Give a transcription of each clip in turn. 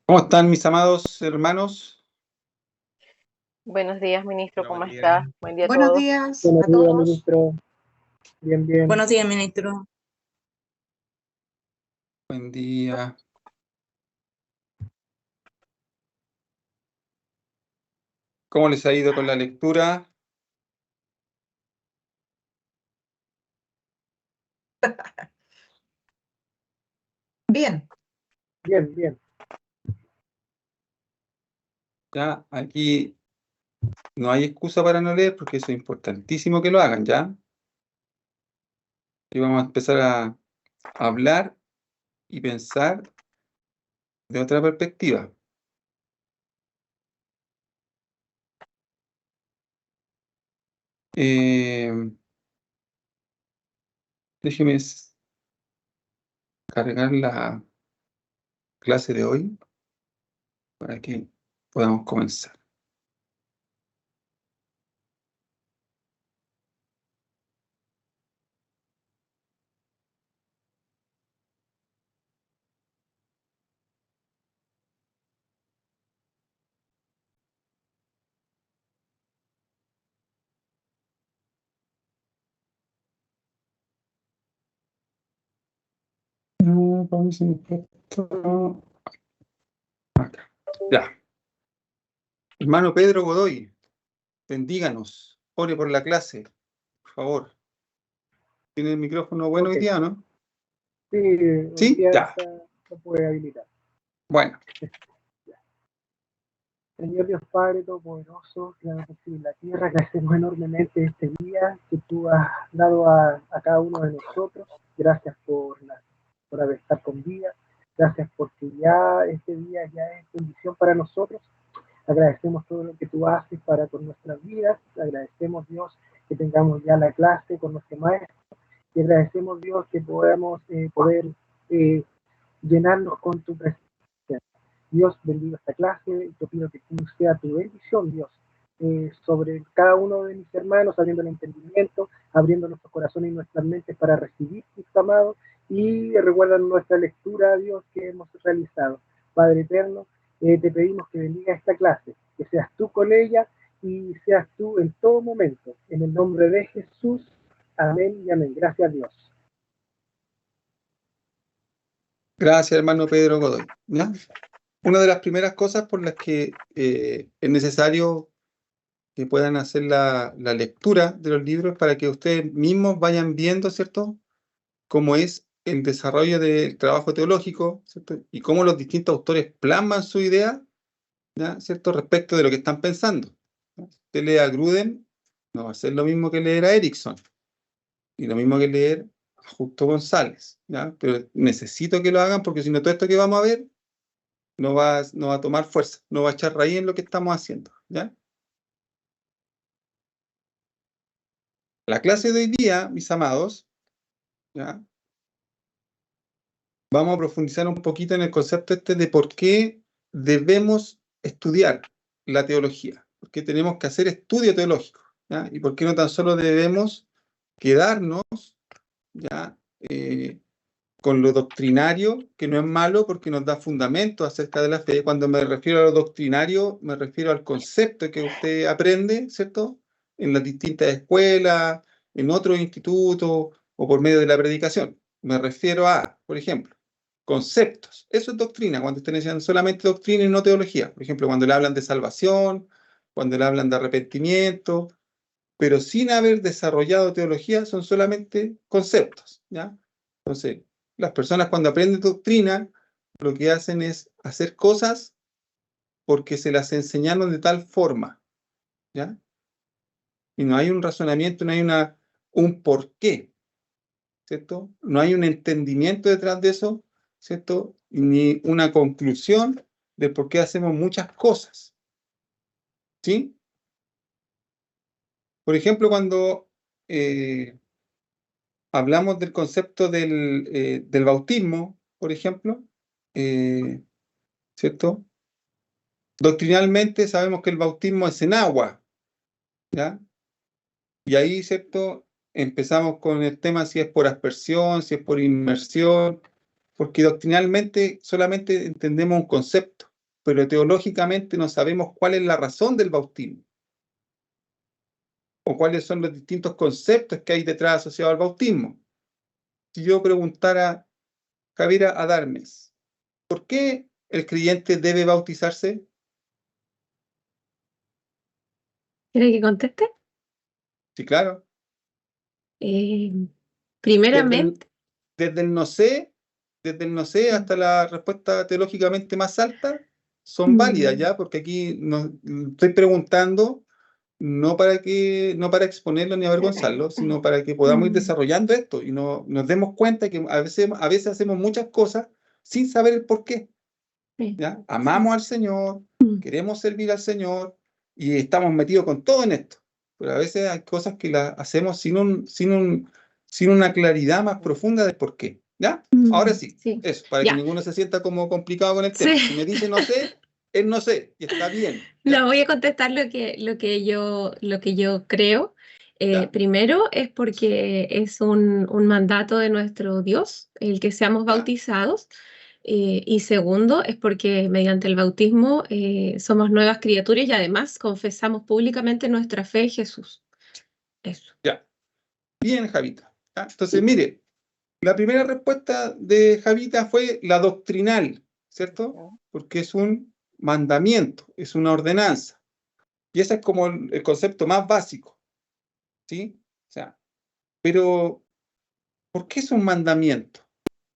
¿Cómo están mis amados hermanos? Buenos días, ministro, Señora ¿cómo María. está? Buen día a Buenos todos. días Buenos a días, todos. ministro. Bien, bien. Buenos días, ministro. Buen día. ¿Cómo les ha ido con la lectura? Bien. Bien, bien. Ya, aquí no hay excusa para no leer porque eso es importantísimo que lo hagan, ¿ya? Y vamos a empezar a hablar y pensar de otra perspectiva. Déjeme cargar la clase de hoy para que podamos comenzar. Vamos a esto. Acá. Ya. Hermano Pedro Godoy, bendíganos, ore por la clase, por favor. ¿Tiene el micrófono bueno hoy Ok. día o no? Sí, hoy ¿Sí? día Ya. se puede habilitar. Bueno, Señor Dios Padre Todopoderoso, Creador del cielo y la tierra, agradecemos enormemente este día que tú has dado a cada uno de nosotros. Gracias por haber estado con vida. Gracias porque ya este día ya es bendición para nosotros. Agradecemos todo lo que tú haces para con nuestras vidas. Agradecemos, Dios, que tengamos ya la clase con nuestro maestro. Y agradecemos, Dios, que podamos poder eh, llenarnos con tu presencia. Dios, bendiga esta clase. Yo pido que tú sea tu bendición, Dios, sobre cada uno de mis hermanos, abriendo el entendimiento, abriendo nuestros corazones y nuestras mentes para recibir tus amados y recuerdan nuestra lectura, Dios, que hemos realizado. Padre eterno, te pedimos que bendiga esta clase, que seas tú con ella y seas tú en todo momento. En el nombre de Jesús. Amén y amén. Gracias a Dios. gracias hermano Pedro Godoy. ¿Ya? Una de las primeras cosas por las que es necesario que puedan hacer la lectura de los libros para que ustedes mismos vayan viendo, ¿cierto?, cómo es el desarrollo del trabajo teológico, ¿cierto?, y cómo los distintos autores plasman su idea, ¿ya?, ¿cierto?, respecto de lo que están pensando. ¿Ya? Si usted lee a Gruden, no va a ser lo mismo que leer a Erickson, y lo mismo que leer a Justo González, ¿ya? Pero necesito que lo hagan porque si no todo esto que vamos a ver no va a tomar fuerza, no va a echar raíz en lo que estamos haciendo, ¿ya? La clase de hoy día, mis amados, ¿ya?, vamos a profundizar un poquito en el concepto este de por qué debemos estudiar la teología, por qué tenemos que hacer estudio teológico, ¿ya? Y por qué no tan solo debemos quedarnos, ¿ya?, con lo doctrinario, que no es malo porque nos da fundamento acerca de la fe. Cuando me refiero a lo doctrinario, me refiero al concepto que usted aprende, ¿cierto?, en las distintas escuelas, en otros institutos o por medio de la predicación. Me refiero a, por ejemplo, conceptos. Eso es doctrina, cuando estén enseñando solamente doctrina y no teología. Por ejemplo, cuando le hablan de salvación, cuando le hablan de arrepentimiento, pero sin haber desarrollado teología, son solamente conceptos, ¿ya? Entonces, las personas cuando aprenden doctrina, lo que hacen es hacer cosas porque se las enseñaron de tal forma, ¿ya? Y no hay un razonamiento, no hay un porqué, ¿cierto? No hay un entendimiento detrás de eso, ¿cierto? Ni una conclusión de por qué hacemos muchas cosas, ¿sí? Por ejemplo, cuando hablamos del concepto del bautismo, por ejemplo, ¿cierto? Doctrinalmente sabemos que el bautismo es en agua, ¿ya? Y ahí, ¿cierto?, empezamos con el tema si es por aspersión, si es por inmersión, porque doctrinalmente solamente entendemos un concepto, pero teológicamente no sabemos cuál es la razón del bautismo o cuáles son los distintos conceptos que hay detrás asociados al bautismo. Si yo preguntara, Javiera Adarmes, ¿por qué el creyente debe bautizarse? ¿Quiere que conteste? Sí, claro. Desde Primeramente, desde el no sé hasta la respuesta teológicamente más alta son válidas ya, porque aquí estoy preguntando no para exponerlo ni avergonzarlo, sino para que podamos ir desarrollando esto y nos demos cuenta que a veces hacemos muchas cosas sin saber el por qué. sí. ¿Ya? Amamos al Señor, Mm. queremos servir al Señor y estamos metidos con todo en esto. Pero a veces hay cosas que las hacemos sin una claridad más profunda de por qué. ¿Ya? Ahora sí, Sí. eso, para Ya. que ninguno se sienta como complicado con el tema. Sí. Si me dice no sé, es no sé, y está bien. No, ¿Ya? voy a contestar lo que yo creo. ¿Ya? Primero es porque es un mandato de nuestro Dios el que seamos ¿Ya? bautizados. Y segundo es porque mediante el bautismo somos nuevas criaturas y además confesamos públicamente nuestra fe en Jesús. Eso. Ya. Bien, Javita. ¿Ya? Entonces, mire, la primera respuesta de Javita fue la doctrinal, ¿cierto? Porque es un mandamiento, es una ordenanza. Y ese es como el concepto más básico, ¿sí? O sea, pero ¿por qué es un mandamiento?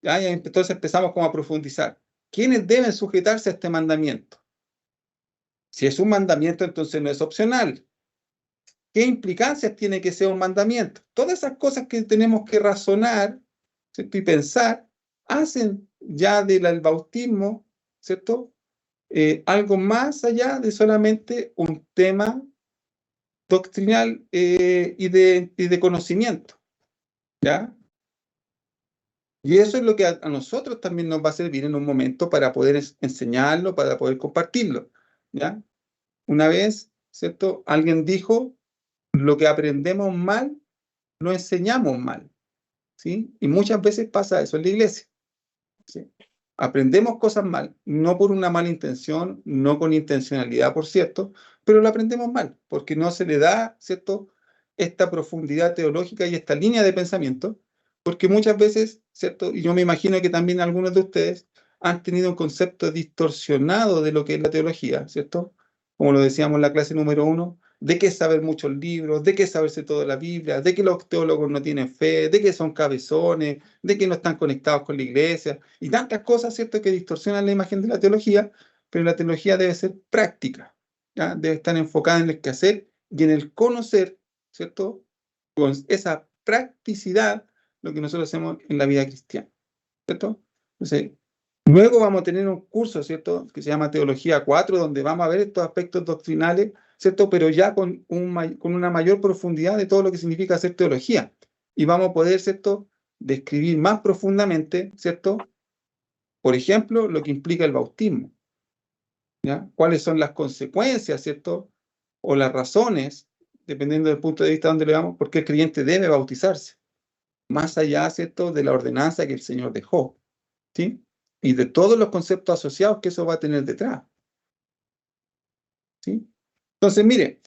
¿Ya? Y entonces empezamos como a profundizar. ¿Quiénes deben sujetarse a este mandamiento? Si es un mandamiento, entonces no es opcional. ¿Qué implicancias tiene que ser un mandamiento? Todas esas cosas que tenemos que razonar, ¿cierto? Y pensar, hacen ya del bautismo, ¿cierto? Algo más allá de solamente un tema doctrinal y de conocimiento, ¿ya? Y eso es lo que a nosotros también nos va a servir en un momento para poder enseñarlo, para poder compartirlo, ¿ya? Una vez, ¿cierto? Alguien dijo, lo que aprendemos mal, lo enseñamos mal, ¿sí? Y muchas veces pasa eso en la iglesia, ¿sí? Aprendemos cosas mal, no por una mala intención, no con intencionalidad, por cierto, pero lo aprendemos mal, porque no se le da, ¿cierto?, esta profundidad teológica y esta línea de pensamiento, porque muchas veces, ¿cierto?, y yo me imagino que también algunos de ustedes han tenido un concepto distorsionado de lo que es la teología, ¿cierto? Como lo decíamos en la clase número 1, de que saber muchos libros, de que saberse toda la Biblia, de que los teólogos no tienen fe, de que son cabezones, de que no están conectados con la iglesia, y tantas cosas, ¿cierto?, que distorsionan la imagen de la teología, pero la teología debe ser práctica, ¿ya? Debe estar enfocada en el quehacer y en el conocer, ¿cierto?, con esa practicidad, lo que nosotros hacemos en la vida cristiana, ¿cierto? Entonces, luego vamos a tener un curso, ¿cierto?, que se llama Teología 4, donde vamos a ver estos aspectos doctrinales, ¿cierto?, pero ya con una mayor profundidad de todo lo que significa hacer teología. Y vamos a poder, ¿cierto?, describir más profundamente, ¿cierto?, por ejemplo, lo que implica el bautismo, ¿ya? Cuáles son las consecuencias, ¿cierto?, o las razones, dependiendo del punto de vista donde le vamos, por qué el creyente debe bautizarse, más allá, ¿cierto?, de la ordenanza que el Señor dejó, ¿sí? Y de todos los conceptos asociados que eso va a tener detrás, ¿sí? Entonces, mire,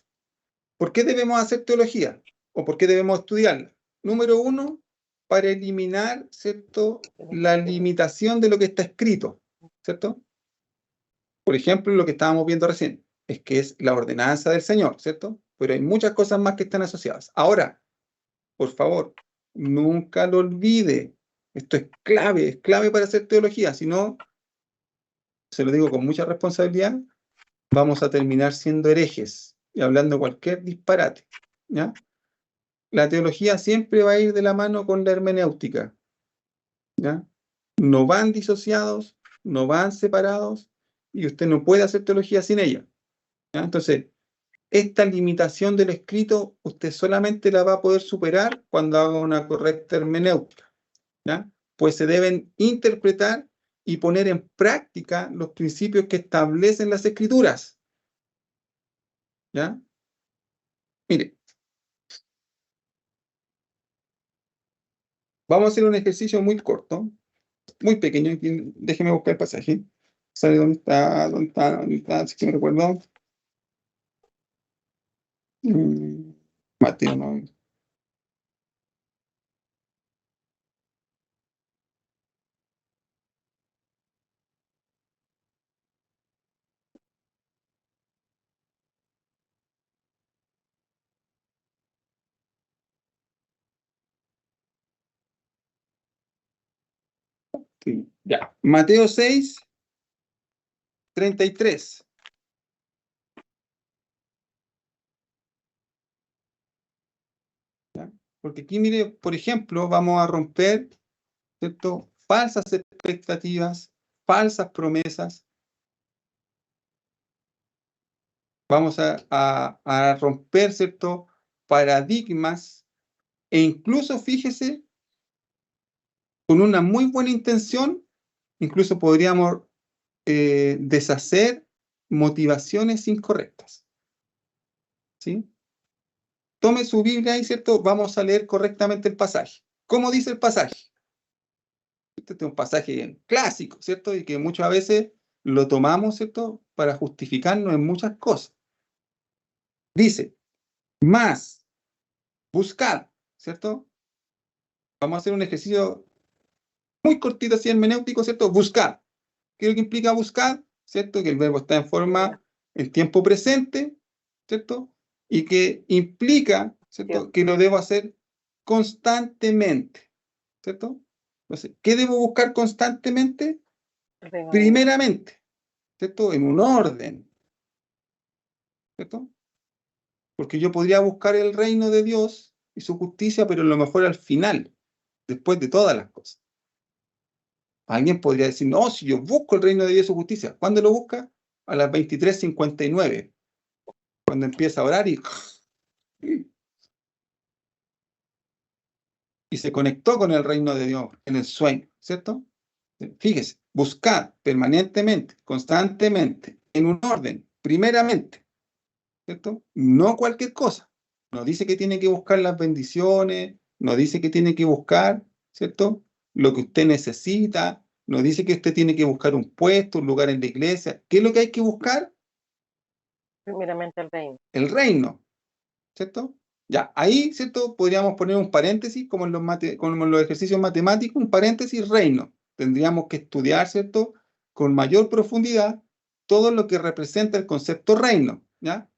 ¿por qué debemos hacer teología? ¿O por qué debemos estudiarla? Número uno, para eliminar, ¿cierto?, la limitación de lo que está escrito, ¿cierto? Por ejemplo, lo que estábamos viendo recién, es que es la ordenanza del Señor, ¿cierto? Pero hay muchas cosas más que están asociadas. Ahora, por favor, nunca lo olvide. Esto es clave para hacer teología. Si no, se lo digo con mucha responsabilidad, vamos a terminar siendo herejes y hablando cualquier disparate, ¿ya? La teología siempre va a ir de la mano con la hermenéutica, ¿ya? No van disociados, no van separados, y usted no puede hacer teología sin ella, ¿ya? Entonces, esta limitación del escrito, usted solamente la va a poder superar cuando haga una correcta hermenéutica, ¿ya? Pues se deben interpretar y poner en práctica los principios que establecen las escrituras, ¿ya? Mire, vamos a hacer un ejercicio muy corto, muy pequeño. Déjeme buscar el pasaje. ¿Sabe dónde está? ¿Dónde está? ¿Dónde está? Si es que me recuerdo. Mateo, no. Sí, ya. Mateo 6, 33. ¿Ya? Porque aquí, mire, por ejemplo, vamos a romper, ¿cierto? Falsas expectativas, falsas promesas. Vamos a romper, ¿cierto? Paradigmas. E incluso, fíjese, con una muy buena intención, incluso podríamos deshacer motivaciones incorrectas. ¿Sí? Tome su Biblia ahí, ¿cierto? Vamos a leer correctamente el pasaje. ¿Cómo dice el pasaje? Este es un pasaje clásico, ¿cierto? Y que muchas veces lo tomamos, ¿cierto? Para justificarnos en muchas cosas. Dice, más, buscad, ¿cierto? Vamos a hacer un ejercicio muy cortito así hermenéutico, ¿cierto? Buscad. ¿Qué es lo que implica buscar? ¿Cierto? Que el verbo está en forma, en tiempo presente, ¿cierto? Y que implica, ¿cierto? Que lo debo hacer constantemente, ¿cierto? Entonces, ¿qué debo buscar constantemente? Primeramente, ¿cierto? En un orden, ¿cierto? Porque yo podría buscar el reino de Dios y su justicia, pero a lo mejor al final, después de todas las cosas. Alguien podría decir, no, si yo busco el reino de Dios y su justicia, ¿cuándo lo busca? A las 23:59, cuando empieza a orar y se conectó con el reino de Dios en el sueño, ¿cierto? Fíjese, buscar permanentemente, constantemente, en un orden, primeramente, ¿cierto? No cualquier cosa. No dice que tiene que buscar las bendiciones, no dice que tiene que buscar, ¿cierto? Lo que usted necesita, no dice que usted tiene que buscar un puesto, un lugar en la iglesia. ¿Qué es lo que hay que buscar? Primeramente el reino. El reino, ¿cierto? Ya, ahí, ¿cierto? Podríamos poner un paréntesis, como en los ejercicios matemáticos, un paréntesis reino. Tendríamos que estudiar, ¿cierto? Con mayor profundidad todo lo que representa el concepto reino, ¿ya?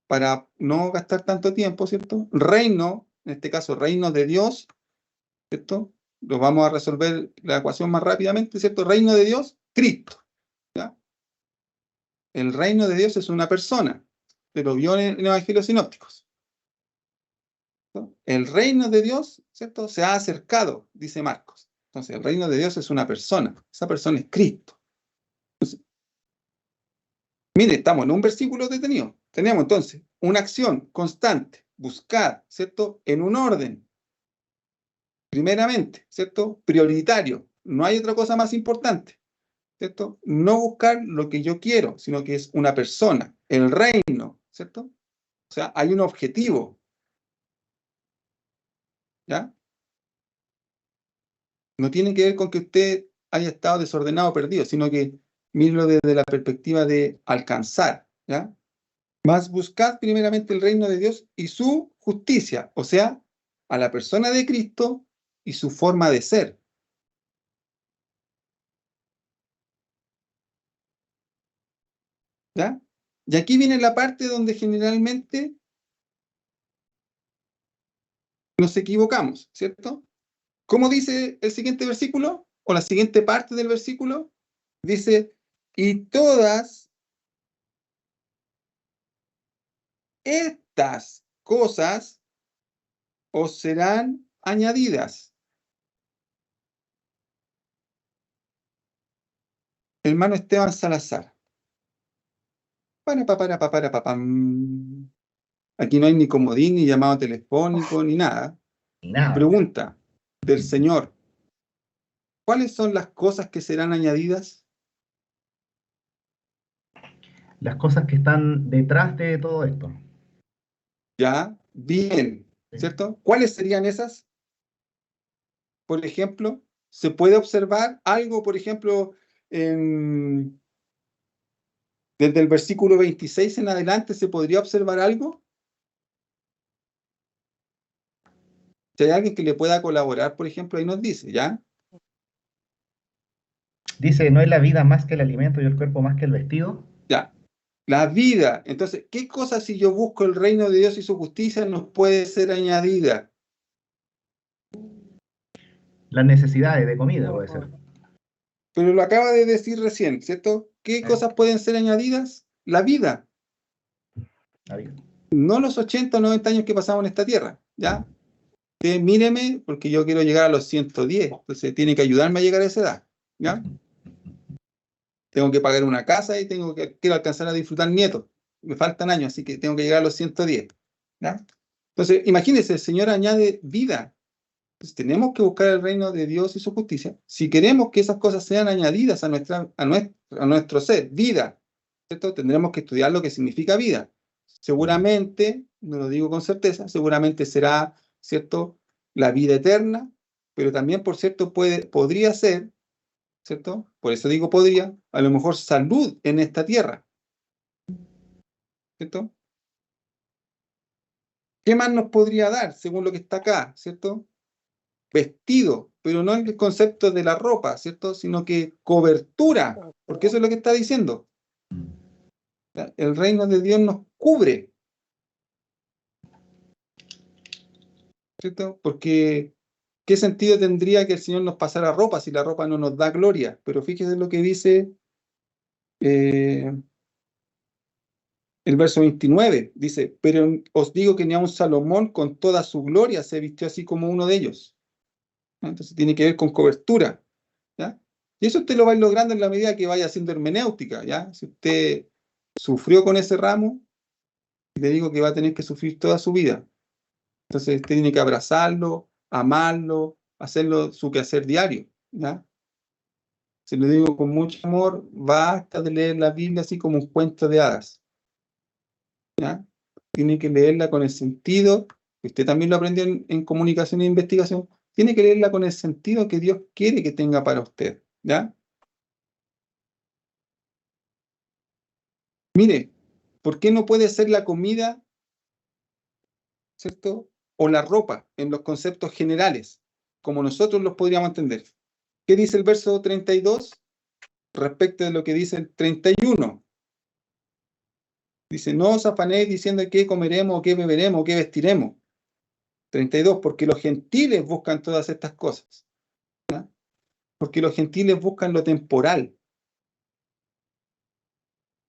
Para no gastar tanto tiempo, ¿cierto? Reino, en este caso, reino de Dios, ¿cierto? Lo vamos a resolver la ecuación más rápidamente, ¿cierto? Reino de Dios, Cristo, ¿ya? El reino de Dios es una persona, pero vio en Evangelios Sinópticos. ¿No? El reino de Dios, ¿cierto? Se ha acercado, dice Marcos. Entonces, el reino de Dios es una persona. Esa persona es Cristo. Entonces, mire, estamos en un versículo detenido. Tenemos entonces una acción constante, buscar, ¿cierto? En un orden. Primeramente, ¿cierto? Prioritario. No hay otra cosa más importante, ¿cierto? No buscar lo que yo quiero, sino que es una persona, el reino, ¿cierto? O sea, hay un objetivo, ¿ya? No tiene que ver con que usted haya estado desordenado o perdido, sino que míralo desde la perspectiva de alcanzar, ¿ya? Más buscad primeramente el reino de Dios y su justicia, o sea, a la persona de Cristo y su forma de ser. ¿Ya? Y aquí viene la parte donde generalmente nos equivocamos, ¿cierto? ¿Cómo dice el siguiente versículo? O la siguiente parte del versículo. Dice, y todas estas cosas os serán añadidas. Hermano Esteban Salazar. Papam. Aquí no hay ni comodín, ni llamado telefónico, ni nada. Nada. Pregunta del Señor. ¿Cuáles son las cosas que serán añadidas? Las cosas que están detrás de todo esto. Ya, bien, ¿cierto? ¿Cuáles serían esas? Por ejemplo, se puede observar algo, por ejemplo, desde el versículo 26 en adelante, ¿se podría observar algo? Si hay alguien que le pueda colaborar, por ejemplo, ahí nos dice, ¿ya? Dice, ¿no es la vida más que el alimento y el cuerpo más que el vestido? Ya. La vida. Entonces, ¿qué cosa si yo busco el reino de Dios y su justicia nos puede ser añadida? Las necesidades de comida puede ser. Pero lo acaba de decir recién, ¿cierto? ¿Qué cosas pueden ser añadidas? La vida. La vida. No los 80 o 90 años que pasamos en esta tierra, ¿ya? Míreme, porque yo quiero llegar a los 110, entonces tiene que ayudarme a llegar a esa edad, ¿ya? Tengo que pagar una casa y quiero alcanzar a disfrutar nietos. Me faltan años, así que tengo que llegar a los 110, ¿ya? Entonces, imagínense, el Señor añade vida. Entonces, tenemos que buscar el reino de Dios y su justicia. Si queremos que esas cosas sean añadidas a nuestro ser, vida, ¿cierto? Tendremos que estudiar lo que significa vida. Seguramente, no lo digo con certeza, seguramente será, ¿cierto?, la vida eterna, pero también, por cierto, podría ser, ¿cierto? Por eso digo podría, a lo mejor salud en esta tierra, ¿cierto? ¿Qué más nos podría dar, según lo que está acá, ¿cierto? Vestido, pero no en el concepto de la ropa, ¿cierto? Sino que cobertura, porque eso es lo que está diciendo. El reino de Dios nos cubre, ¿cierto? Porque ¿qué sentido tendría que el Señor nos pasara ropa si la ropa no nos da gloria? Pero fíjese lo que dice el verso 29. Dice, pero os digo que ni aun Salomón con toda su gloria se vistió así como uno de ellos. Entonces tiene que ver con cobertura, ¿ya? Y eso usted lo va a ir logrando en la medida que vaya haciendo hermenéutica, ¿ya? Si usted sufrió con ese ramo, le digo que va a tener que sufrir toda su vida. Entonces usted tiene que abrazarlo, amarlo, hacerlo su quehacer diario, ¿ya? Se lo digo con mucho amor, basta de leer la Biblia así como un cuento de hadas, ¿ya? Tiene que leerla con el sentido, que usted también lo aprendió en comunicación e investigación, tiene que leerla con el sentido que Dios quiere que tenga para usted, ¿ya? Mire, ¿por qué no puede ser la comida, ¿cierto?, o la ropa en los conceptos generales, como nosotros los podríamos entender? ¿Qué dice el verso 32 respecto de lo que dice el 31? Dice, no os afanéis diciendo qué comeremos, o qué beberemos, o qué vestiremos. 32, porque los gentiles buscan todas estas cosas, ¿ya? Porque los gentiles buscan lo temporal.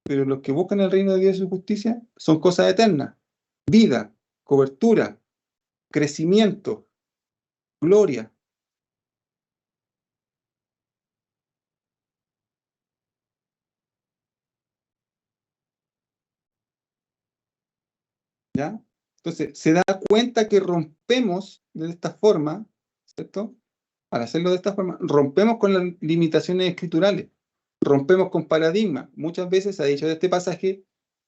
Pero los que buscan el reino de Dios y su justicia son cosas eternas. Vida, cobertura, crecimiento, gloria. ¿Ya? Entonces, se da cuenta que rompemos de esta forma, ¿cierto? Al hacerlo de esta forma, rompemos con las limitaciones escriturales, rompemos con paradigmas. Muchas veces se ha dicho de este pasaje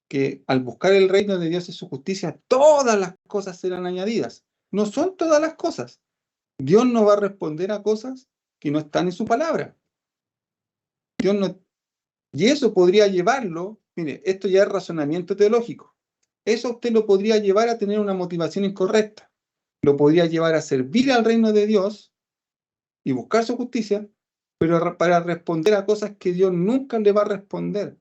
que al buscar el reino de Dios y su justicia, todas las cosas serán añadidas. No son todas las cosas. Dios no va a responder a cosas que no están en su palabra. Dios no... Y eso podría llevarlo, mire, esto ya es razonamiento teológico. Eso usted lo podría llevar a tener una motivación incorrecta. Lo podría llevar a servir al reino de Dios y buscar su justicia, pero para responder a cosas que Dios nunca le va a responder.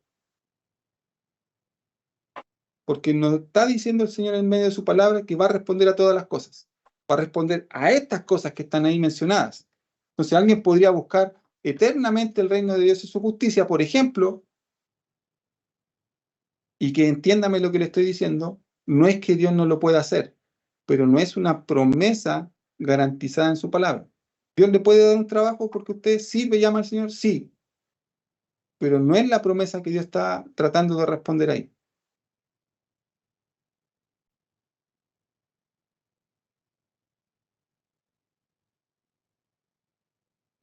Porque nos está diciendo el Señor en medio de su palabra que va a responder a todas las cosas. Va a responder a estas cosas que están ahí mencionadas. Entonces alguien podría buscar eternamente el reino de Dios y su justicia, por ejemplo, y que entiéndame lo que le estoy diciendo, no es que Dios no lo pueda hacer, pero no es una promesa garantizada en su palabra. ¿Dios le puede dar un trabajo porque usted sirve y llama al Señor? Sí, pero no es la promesa que Dios está tratando de responder ahí.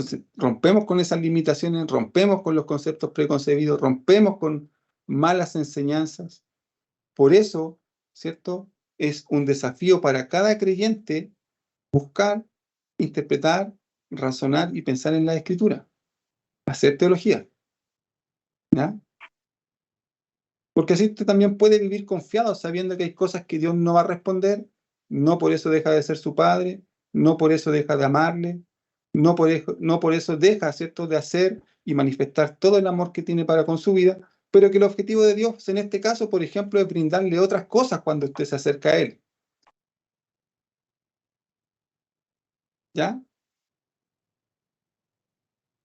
Entonces, rompemos con esas limitaciones, rompemos con los conceptos preconcebidos, rompemos con malas enseñanzas. Por eso, ¿cierto?, es un desafío para cada creyente buscar, interpretar, razonar y pensar en la Escritura, hacer teología. ¿Ya? Porque así usted también puede vivir confiado, sabiendo que hay cosas que Dios no va a responder, no por eso deja de ser su padre, no por eso deja de amarle, no por eso deja, ¿cierto?, de hacer y manifestar todo el amor que tiene para con su vida, pero que el objetivo de Dios en este caso, por ejemplo, es brindarle otras cosas cuando usted se acerca a Él. ¿Ya?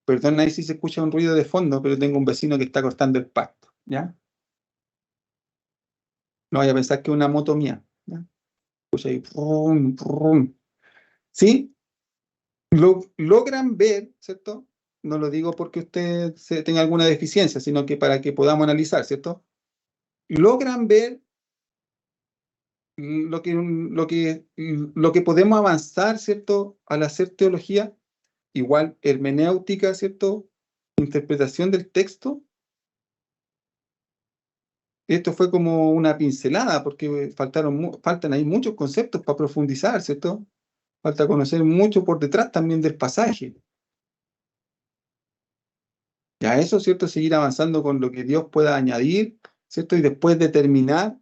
Perdón, ahí sí se escucha un ruido de fondo, pero tengo un vecino que está cortando el pasto. ¿Ya? No vaya a pensar que es una moto mía. ¿Ya? Escucha ahí. Prum, prum. ¿Sí? Logran ver, ¿cierto? No lo digo porque usted tenga alguna deficiencia, sino que para que podamos analizar, ¿cierto? Logran ver lo que podemos avanzar, ¿cierto? Al hacer teología, igual hermenéutica, ¿cierto? Interpretación del texto. Esto fue como una pincelada, porque faltan ahí muchos conceptos para profundizar, ¿cierto? Falta conocer mucho por detrás también del pasaje. Ya eso, ¿cierto? Seguir avanzando con lo que Dios pueda añadir, ¿cierto? Y después determinar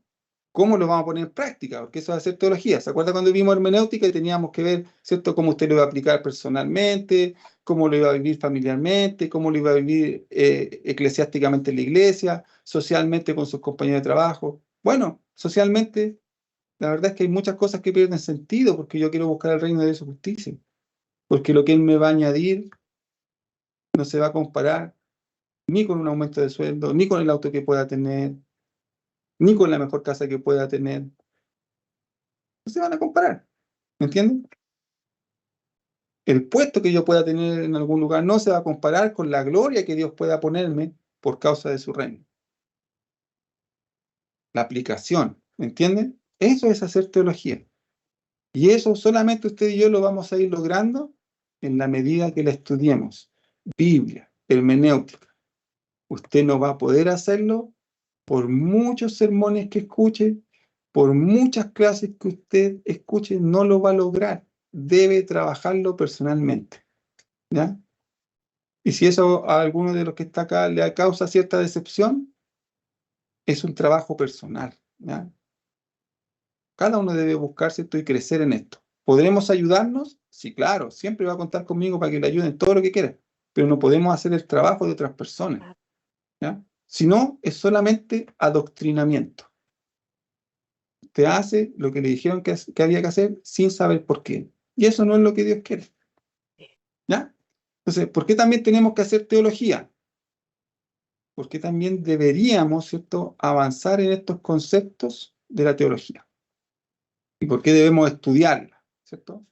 cómo lo vamos a poner en práctica, porque eso va a ser teología. ¿Se acuerda cuando vimos hermenéutica y teníamos que ver, ¿cierto?, cómo usted lo iba a aplicar personalmente, cómo lo iba a vivir familiarmente, cómo lo iba a vivir eclesiásticamente en la iglesia, socialmente con sus compañeros de trabajo? Bueno, socialmente, la verdad es que hay muchas cosas que pierden sentido porque yo quiero buscar el reino de su justicia, porque lo que Él me va a añadir no se va a comparar ni con un aumento de sueldo, ni con el auto que pueda tener, ni con la mejor casa que pueda tener. No se van a comparar, ¿me entienden? El puesto que yo pueda tener en algún lugar no se va a comparar con la gloria que Dios pueda ponerme por causa de su reino. La aplicación, ¿me entienden? Eso es hacer teología. Y eso solamente usted y yo lo vamos a ir logrando en la medida que la estudiemos. Biblia, hermenéutica. Usted no va a poder hacerlo por muchos sermones que escuche, por muchas clases que usted escuche, no lo va a lograr. Debe trabajarlo personalmente. ¿Ya? Y si eso a alguno de los que está acá le causa cierta decepción, es un trabajo personal. ¿Ya? Cada uno debe buscar, ¿cierto?, y crecer en esto. ¿Podremos ayudarnos? Sí, claro, siempre va a contar conmigo para que le ayuden todo lo que quiera, pero no podemos hacer el trabajo de otras personas. ¿Ya? Si no, es solamente adoctrinamiento. Usted hace lo que le dijeron que había que hacer sin saber por qué. Y eso no es lo que Dios quiere. ¿Ya? Entonces, ¿por qué también tenemos que hacer teología? Porque también deberíamos, ¿cierto?, avanzar en estos conceptos de la teología. ¿Y por qué debemos estudiarla? ¿Cierto?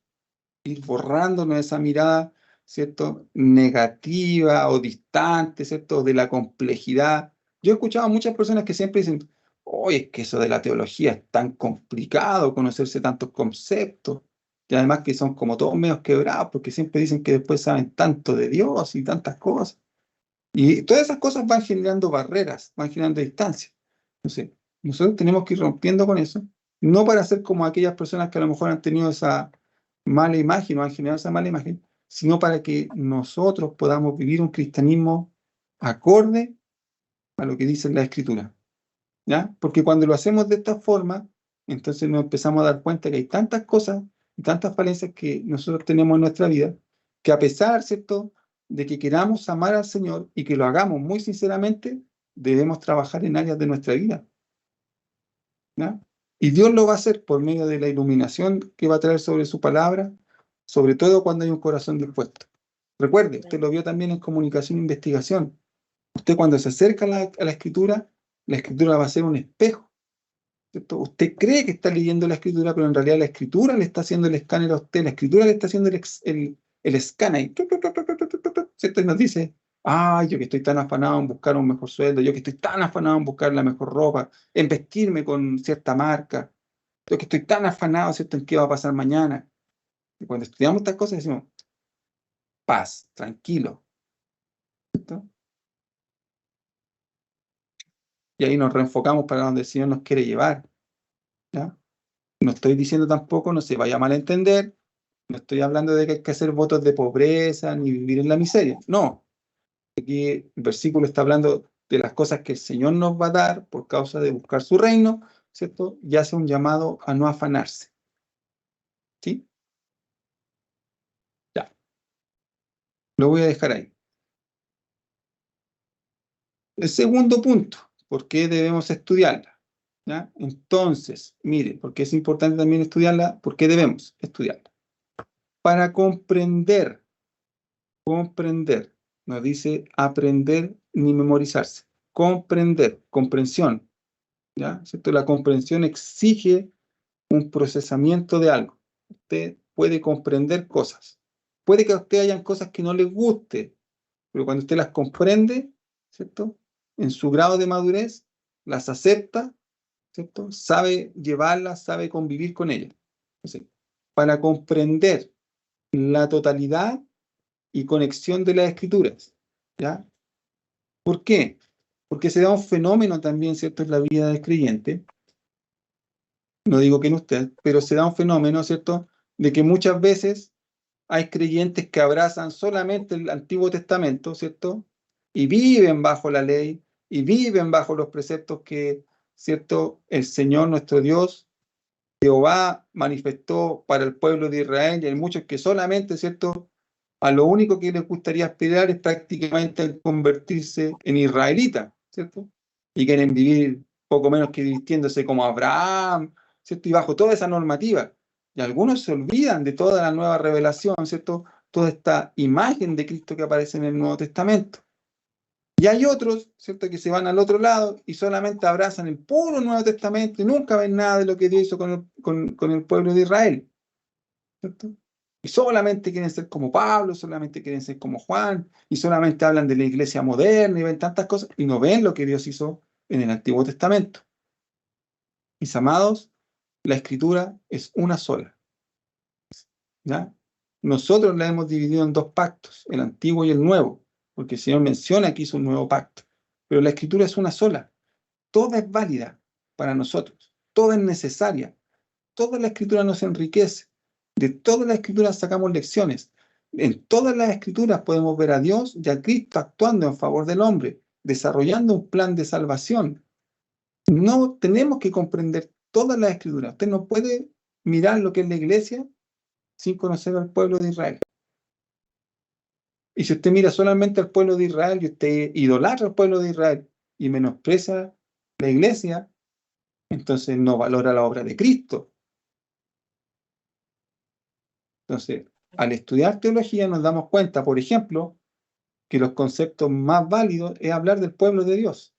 Ir borrándonos esa mirada, ¿cierto?, negativa o distante, ¿cierto?, de la complejidad. Yo he escuchado a muchas personas que siempre dicen, oye, es que eso de la teología es tan complicado, conocerse tantos conceptos, y además que son como todos medios quebrados, porque siempre dicen que después saben tanto de Dios y tantas cosas. Y todas esas cosas van generando barreras, van generando distancias. Entonces, nosotros tenemos que ir rompiendo con eso, no para ser como aquellas personas que a lo mejor han tenido esa mala imagen o han generado esa mala imagen, sino para que nosotros podamos vivir un cristianismo acorde a lo que dice la Escritura. ¿Ya? Porque cuando lo hacemos de esta forma, entonces nos empezamos a dar cuenta que hay tantas cosas y tantas falencias que nosotros tenemos en nuestra vida, que a pesar, ¿cierto?, de que queramos amar al Señor y que lo hagamos muy sinceramente, debemos trabajar en áreas de nuestra vida. ¿Ya? Y Dios lo va a hacer por medio de la iluminación que va a traer sobre su palabra, sobre todo cuando hay un corazón dispuesto. Recuerde, usted lo vio también en comunicación e investigación. Usted cuando se acerca a la Escritura va a ser un espejo, ¿cierto? Usted cree que está leyendo la Escritura, pero en realidad la Escritura le está haciendo el escáner a usted, la Escritura le está haciendo el escáner, ¿cierto? Y nos dice, yo que estoy tan afanado en buscar un mejor sueldo, yo que estoy tan afanado en buscar la mejor ropa, en vestirme con cierta marca, yo que estoy tan afanado, ¿cierto?, en qué va a pasar mañana. Y cuando estudiamos estas cosas decimos, paz, tranquilo, ¿cierto? Y ahí nos reenfocamos para donde el Señor nos quiere llevar. ¿Ya? No estoy diciendo tampoco, no se vaya a malentender, no estoy hablando de que hay que hacer votos de pobreza ni vivir en la miseria. No. Aquí el versículo está hablando de las cosas que el Señor nos va a dar por causa de buscar su reino, ¿cierto? Y hace un llamado a no afanarse. ¿Sí? Ya. Lo voy a dejar ahí. El segundo punto, ¿por qué debemos estudiarla? ¿Ya? Entonces, mire, porque es importante también estudiarla, ¿por qué debemos estudiarla? Para comprender, no dice aprender ni memorizarse, comprender, comprensión, ¿ya? ¿Cierto? La comprensión exige un procesamiento de algo. Usted puede comprender cosas. Puede que a usted hayan cosas que no le guste, pero cuando usted las comprende, ¿cierto? En su grado de madurez, las acepta, ¿cierto? Sabe llevarlas, sabe convivir con ellas. Entonces, para comprender la totalidad y conexión de las escrituras, ¿ya? ¿Por qué? Porque se da un fenómeno también, ¿cierto?, en la vida del creyente. No digo que en usted, pero se da un fenómeno, ¿cierto?, de que muchas veces hay creyentes que abrazan solamente el Antiguo Testamento, ¿cierto?, y viven bajo la ley, y viven bajo los preceptos que, ¿cierto?, el Señor nuestro Dios, Jehová, manifestó para el pueblo de Israel, y hay muchos que solamente, ¿cierto?, a lo único que les gustaría aspirar es prácticamente convertirse en israelita, ¿cierto? Y quieren vivir poco menos que vistiéndose como Abraham, ¿cierto? Y bajo toda esa normativa. Y algunos se olvidan de toda la nueva revelación, ¿cierto? Toda esta imagen de Cristo que aparece en el Nuevo Testamento. Y hay otros, ¿cierto?, que se van al otro lado y solamente abrazan el puro Nuevo Testamento y nunca ven nada de lo que Dios hizo con el pueblo de Israel, ¿cierto? Y solamente quieren ser como Pablo, solamente quieren ser como Juan, y solamente hablan de la iglesia moderna y ven tantas cosas y no ven lo que Dios hizo en el Antiguo Testamento. Mis amados, la Escritura es una sola, ¿ya? Nosotros la hemos dividido en dos pactos, el Antiguo y el Nuevo, porque el Señor menciona que hizo un nuevo pacto, pero la Escritura es una sola. Toda es válida para nosotros, toda es necesaria, toda la Escritura nos enriquece, de todas las Escrituras sacamos lecciones, en todas las Escrituras podemos ver a Dios y a Cristo actuando en favor del hombre, desarrollando un plan de salvación. No tenemos que comprender todas las Escrituras. Usted no puede mirar lo que es la iglesia sin conocer al pueblo de Israel. Y si usted mira solamente al pueblo de Israel y usted idolatra al pueblo de Israel y menosprecia la iglesia, entonces no valora la obra de Cristo. Entonces, al estudiar teología nos damos cuenta, por ejemplo, que los conceptos más válidos es hablar del pueblo de Dios.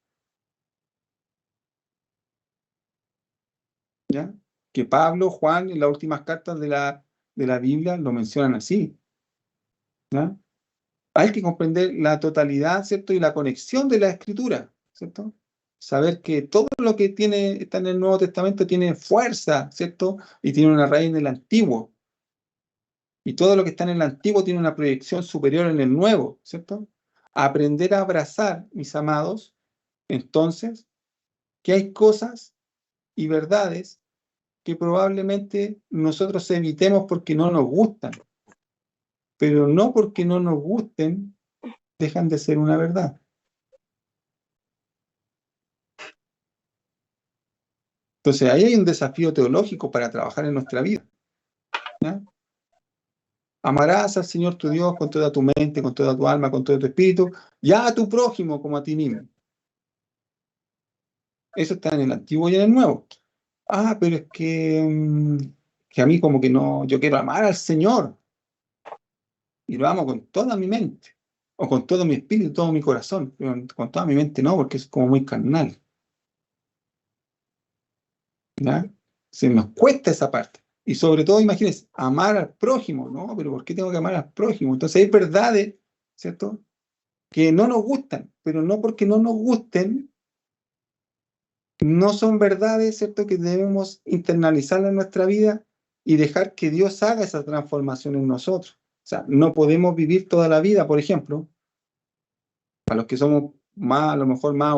¿Ya? Que Pablo, Juan, en las últimas cartas de la Biblia lo mencionan así. ¿Ya? Hay que comprender la totalidad, ¿cierto? Y la conexión de la Escritura, ¿cierto? Saber que todo lo que está en el Nuevo Testamento tiene fuerza, ¿cierto? Y tiene una raíz en el Antiguo. Y todo lo que está en el Antiguo tiene una proyección superior en el Nuevo, ¿cierto? Aprender a abrazar, mis amados, entonces, que hay cosas y verdades que probablemente nosotros evitemos porque no nos gustan, pero no porque no nos gusten, dejan de ser una verdad. Entonces, ahí hay un desafío teológico para trabajar en nuestra vida, ¿ya? Amarás al Señor tu Dios con toda tu mente, con toda tu alma, con todo tu espíritu, y a tu prójimo como a ti mismo. Eso está en el Antiguo y en el Nuevo. Ah, pero es que a mí como que no, yo quiero amar al Señor, y lo amo con toda mi mente, o con todo mi espíritu, todo mi corazón, pero con toda mi mente no, porque es como muy carnal, ¿ya? Se nos cuesta esa parte. Y sobre todo, imagínense, amar al prójimo, ¿no? Pero ¿por qué tengo que amar al prójimo? Entonces hay verdades, ¿cierto?, que no nos gustan, pero no porque no nos gusten, no son verdades, ¿cierto?, que debemos internalizar en nuestra vida y dejar que Dios haga esa transformación en nosotros. O sea, no podemos vivir toda la vida, por ejemplo, a los que somos más, a lo mejor más,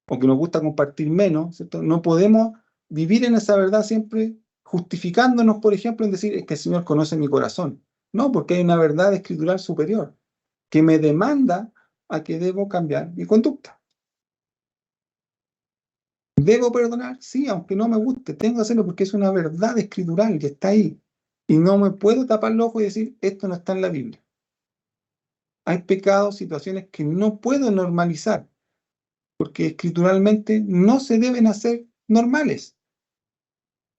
o que nos gusta compartir menos, ¿cierto? No podemos vivir en esa verdad siempre justificándonos, por ejemplo, en decir, es que el Señor conoce mi corazón. No, porque hay una verdad escritural superior que me demanda a que debo cambiar mi conducta. ¿Debo perdonar? Sí, aunque no me guste, tengo que hacerlo porque es una verdad escritural que está ahí. Y no me puedo tapar los ojos y decir, esto no está en la Biblia. Hay pecados, situaciones que no puedo normalizar, porque escrituralmente no se deben hacer normales.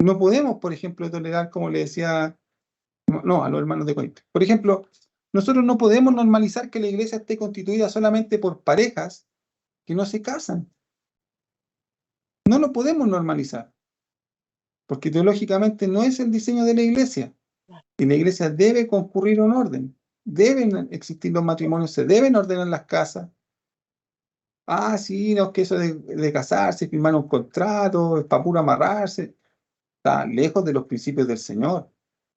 No podemos, por ejemplo, tolerar, como le decía, no, a los hermanos de Corinto. Por ejemplo, nosotros no podemos normalizar que la iglesia esté constituida solamente por parejas que no se casan. No lo podemos normalizar, porque teológicamente no es el diseño de la iglesia. Y la iglesia debe concurrir un orden. Deben existir los matrimonios, se deben ordenar las casas. Ah, sí, no, es que eso de casarse, firmar un contrato, es para puro amarrarse. Está lejos de los principios del Señor.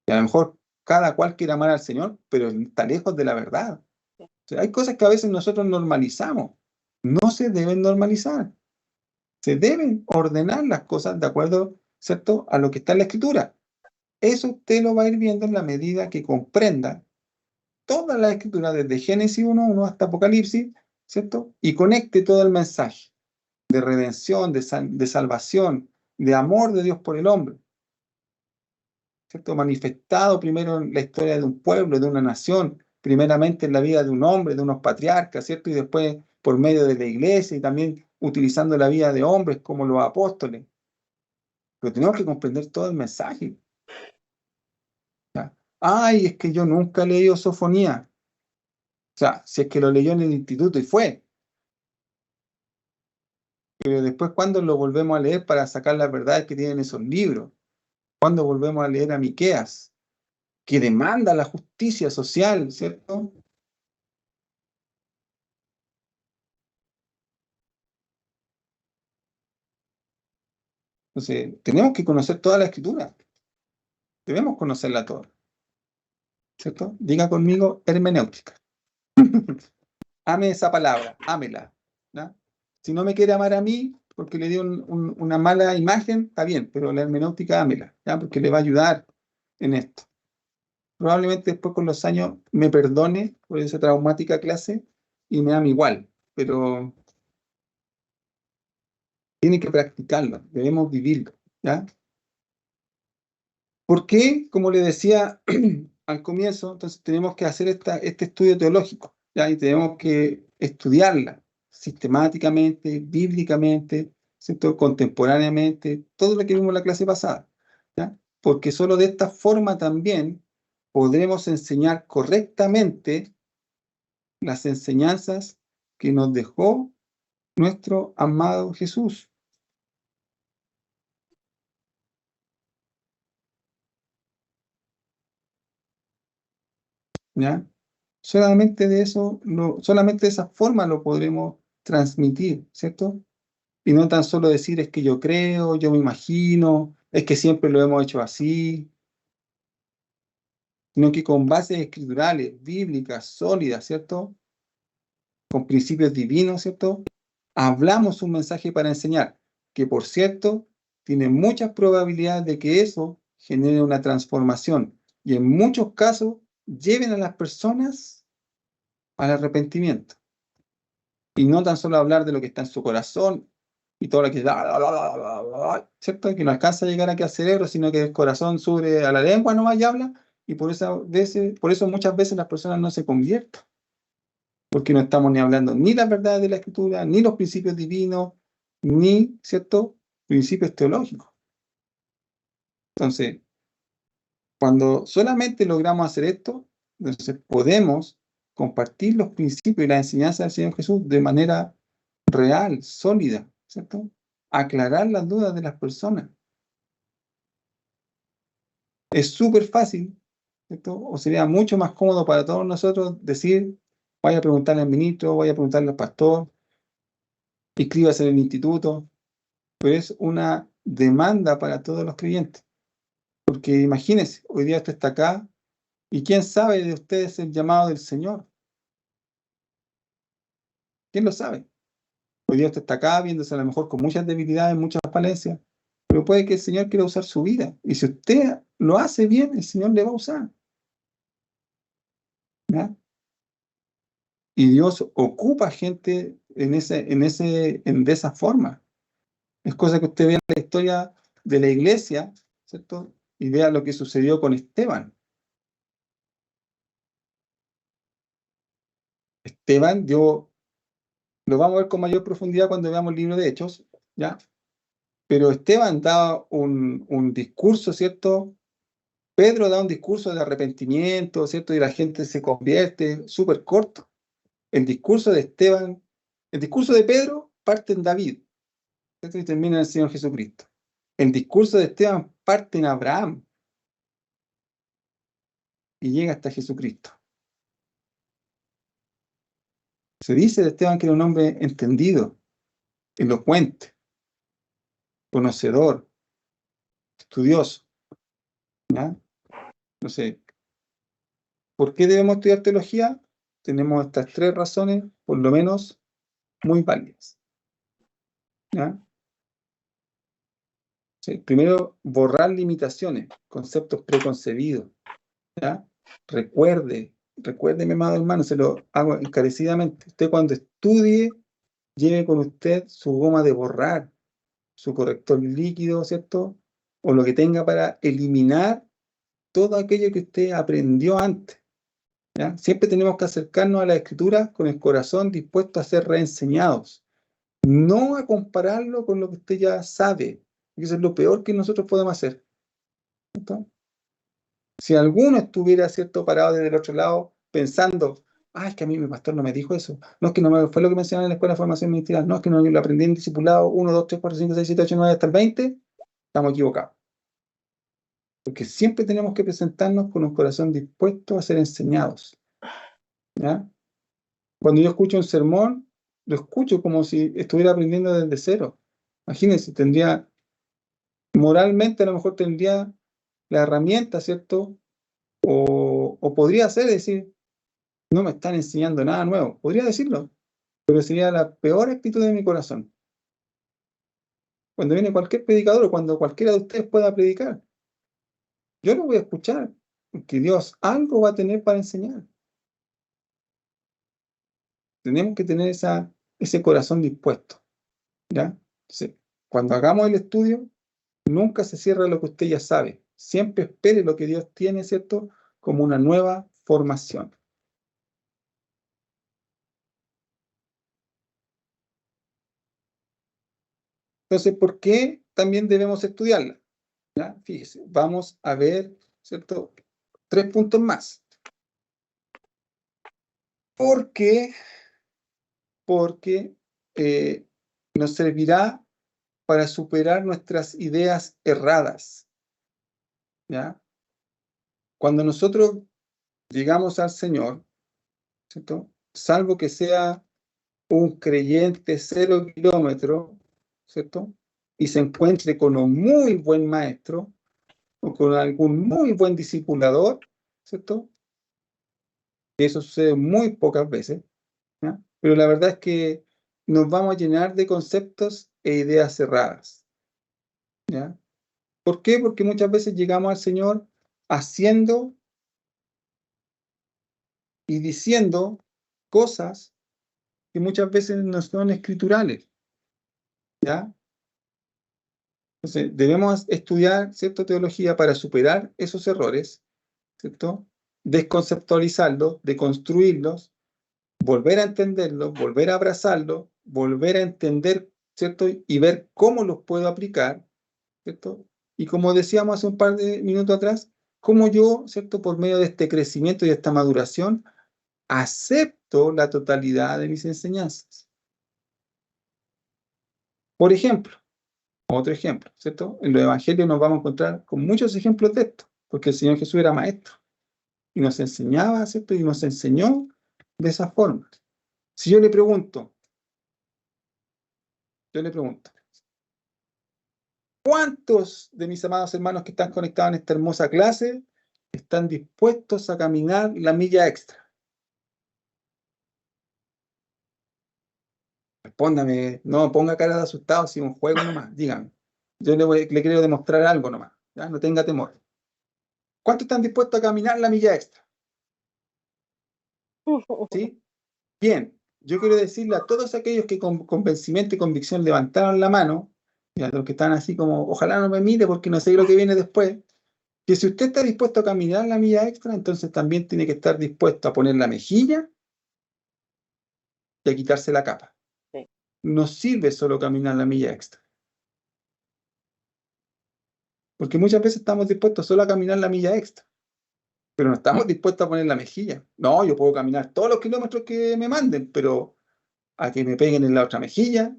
Y a lo mejor cada cual quiere amar al Señor, pero está lejos de la verdad. O sea, hay cosas que a veces nosotros normalizamos. No se deben normalizar. Se deben ordenar las cosas de acuerdo, ¿cierto?, a lo que está en la Escritura. Eso usted lo va a ir viendo en la medida que comprenda toda la Escritura, desde Génesis 1 hasta Apocalipsis, ¿cierto? Y conecte todo el mensaje de redención, de salvación, de amor de Dios por el hombre, ¿cierto? Manifestado primero en la historia de un pueblo, de una nación, primeramente en la vida de un hombre, de unos patriarcas, ¿cierto? Y después por medio de la iglesia y también utilizando la vida de hombres como los apóstoles. Pero tenemos que comprender todo el mensaje. ¿Ya? Ay, es que yo nunca he leído Sofonía. O sea, si es que lo leyó en el instituto y fue. Pero después, ¿cuándo lo volvemos a leer para sacar las verdades que tienen esos libros? ¿Cuándo volvemos a leer a Miqueas, que demanda la justicia social, ¿cierto? Entonces, tenemos que conocer toda la Escritura. Debemos conocerla toda, ¿cierto? Diga conmigo hermenéutica. Ame esa palabra, ámela, ¿no? Si no me quiere amar a mí, porque le dio una mala imagen, está bien, pero la hermenéutica ámela, ¿ya? Porque le va a ayudar en esto. Probablemente después con los años me perdone por esa traumática clase y me ame igual, pero tiene que practicarlo, debemos vivirlo, ¿ya? ¿Por qué? Como le decía al comienzo, entonces tenemos que hacer este estudio teológico, ¿ya? Y tenemos que estudiarla sistemáticamente, bíblicamente, ¿cierto?, contemporáneamente, todo lo que vimos en la clase pasada, ¿ya? Porque solo de esta forma también podremos enseñar correctamente las enseñanzas que nos dejó nuestro amado Jesús. ¿Ya? Solamente de eso, solamente de esa forma lo podremos transmitir, ¿cierto? Y no tan solo decir es que yo creo, yo me imagino, es que siempre lo hemos hecho así, sino que con bases escriturales, bíblicas, sólidas, ¿cierto? Con principios divinos, ¿cierto? Hablamos un mensaje para enseñar, que por cierto, tiene muchas probabilidades de que eso genere una transformación y en muchos casos lleven a las personas al arrepentimiento. Y no tan solo hablar de lo que está en su corazón y todo lo que ¿cierto? Que no alcanza a llegar aquí al cerebro, sino que el corazón sube a la lengua nomás y habla, y por eso muchas veces las personas no se convierten, porque no estamos ni hablando ni las verdades de la Escritura, ni los principios divinos, ni, ¿cierto?, principios teológicos. Entonces, cuando solamente logramos hacer esto, entonces podemos compartir los principios y la enseñanza del Señor Jesús de manera real, sólida, ¿cierto? Aclarar las dudas de las personas. Es súper fácil, ¿cierto? O sería mucho más cómodo para todos nosotros decir, vaya a preguntarle al ministro, vaya a preguntarle al pastor, inscríbase en el instituto, pero es una demanda para todos los creyentes. Porque imagínense, hoy día usted está acá y quién sabe de ustedes el llamado del Señor. ¿Quién lo sabe? Hoy día usted está acá viéndose a lo mejor con muchas debilidades, muchas falencias, pero puede que el Señor quiera usar su vida. Y si usted lo hace bien, el Señor le va a usar. ¿Ya? Y Dios ocupa gente de esa forma. Es cosa que usted vea la historia de la iglesia, ¿cierto? Y vea lo que sucedió con Esteban. Esteban dio, lo vamos a ver con mayor profundidad cuando veamos el libro de Hechos, ¿ya? Pero Esteban da un discurso, ¿cierto? Pedro da un discurso de arrepentimiento, ¿cierto? Y la gente se convierte, súper corto. El discurso de Esteban, el discurso de Pedro parte en David, ¿cierto? Y termina en el Señor Jesucristo. El discurso de Esteban parte en Abraham y llega hasta Jesucristo. Se dice de Esteban que era un hombre entendido, elocuente, conocedor, estudioso, ¿ya? No sé. ¿Por qué debemos estudiar teología? Tenemos estas 3 razones, por lo menos, muy válidas, ¿ya? Sí, primero, borrar limitaciones, conceptos preconcebidos, ¿ya? Recuerde, mi amado hermano, se lo hago encarecidamente. Usted cuando estudie, lleve con usted su goma de borrar, su corrector líquido, ¿cierto? O lo que tenga para eliminar todo aquello que usted aprendió antes, ¿ya? Siempre tenemos que acercarnos a la Escritura con el corazón dispuesto a ser reenseñados, no a compararlo con lo que usted ya sabe. Eso es lo peor que nosotros podemos hacer, ¿cierto? Si alguno estuviera, ¿cierto?, parado desde el otro lado pensando, es que a mí mi pastor no me dijo eso, no es que no me, fue lo que me enseñaron en la escuela de formación ministerial, no es que no lo aprendí en discipulado 1, 2, 3, 4, 5, 6, 7, 8, 9 hasta el 20, estamos equivocados. Porque siempre tenemos que presentarnos con un corazón dispuesto a ser enseñados, ¿ya? Cuando yo escucho un sermón, lo escucho como si estuviera aprendiendo desde cero. Imagínense, moralmente a lo mejor tendría la herramienta, ¿cierto? O podría ser decir, no me están enseñando nada nuevo. Podría decirlo, pero sería la peor actitud de mi corazón. Cuando viene cualquier predicador o cuando cualquiera de ustedes pueda predicar, yo lo voy a escuchar, porque Dios algo va a tener para enseñar. Tenemos que tener ese corazón dispuesto, ¿ya? Entonces, cuando hagamos el estudio, nunca se cierra lo que usted ya sabe. Siempre espere lo que Dios tiene, ¿cierto?, como una nueva formación. Entonces, ¿por qué también debemos estudiarla? ¿Ya? Fíjese, vamos a ver, ¿cierto?, 3 puntos más. ¿Por qué? Porque nos servirá para superar nuestras ideas erradas, ¿ya? Cuando nosotros llegamos al Señor, ¿cierto?, salvo que sea un creyente 0 kilómetros, ¿cierto?, y se encuentre con un muy buen maestro o con algún muy buen discipulador, ¿cierto? Eso sucede muy pocas veces, ¿ya? Pero la verdad es que nos vamos a llenar de conceptos e ideas cerradas, ¿ya? ¿Por qué? Porque muchas veces llegamos al Señor haciendo y diciendo cosas que muchas veces no son escriturales, ¿ya? Entonces, debemos estudiar, ¿cierto?, teología para superar esos errores, ¿cierto? Desconceptualizarlos, deconstruirlos, volver a entenderlos, volver a abrazarlos, volver a entender, ¿cierto?, y ver cómo los puedo aplicar, ¿cierto? Y como decíamos hace un par de minutos atrás, cómo yo, ¿cierto?, por medio de este crecimiento y de esta maduración, acepto la totalidad de mis enseñanzas. Por ejemplo, otro ejemplo, ¿cierto? En los evangelios nos vamos a encontrar con muchos ejemplos de esto, porque el Señor Jesús era maestro y nos enseñaba, ¿cierto? Y nos enseñó de esa forma. Si yo le pregunto, ¿cuántos de mis amados hermanos que están conectados en esta hermosa clase están dispuestos a caminar la milla extra? Respóndame, no ponga cara de asustado, si es un juego nomás, dígame. Yo le quiero demostrar algo nomás, ¿ya? No tenga temor. ¿Cuántos están dispuestos a caminar la milla extra? ¿Sí? Bien, yo quiero decirle a todos aquellos que con convencimiento y convicción levantaron la mano, y a los que están así como, ojalá no me mire porque no sé lo que viene después, que si usted está dispuesto a caminar la milla extra, entonces también tiene que estar dispuesto a poner la mejilla y a quitarse la capa. Sí. No sirve solo caminar la milla extra. Porque muchas veces estamos dispuestos solo a caminar la milla extra, pero no estamos dispuestos a poner la mejilla. No, yo puedo caminar todos los kilómetros que me manden, pero a que me peguen en la otra mejilla,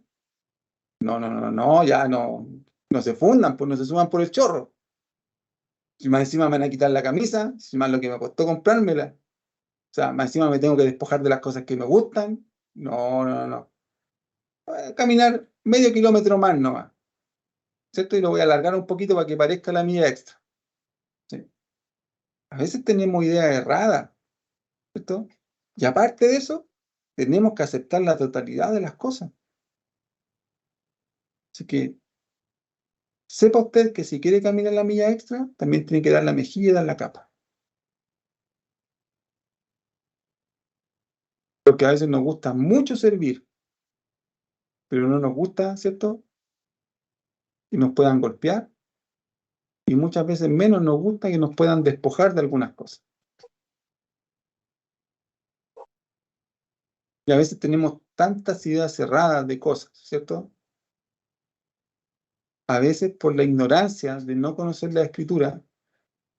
no, ya no se fundan, pues no se suban por el chorro. Si más encima me van a quitar la camisa, si más lo que me costó comprármela. O sea, más encima me tengo que despojar de las cosas que me gustan. No. Voy a caminar medio kilómetro más nomás, ¿cierto? Y lo voy a alargar un poquito para que parezca la milla extra. ¿Sí? A veces tenemos ideas erradas, ¿cierto? Y aparte de eso, tenemos que aceptar la totalidad de las cosas. Así que sepa usted que si quiere caminar la milla extra, también tiene que dar la mejilla y dar la capa. Porque a veces nos gusta mucho servir, pero no nos gusta, ¿cierto? Y nos puedan golpear. Y muchas veces menos nos gusta que nos puedan despojar de algunas cosas. Y a veces tenemos tantas ideas cerradas de cosas, ¿cierto? A veces por la ignorancia de no conocer la Escritura,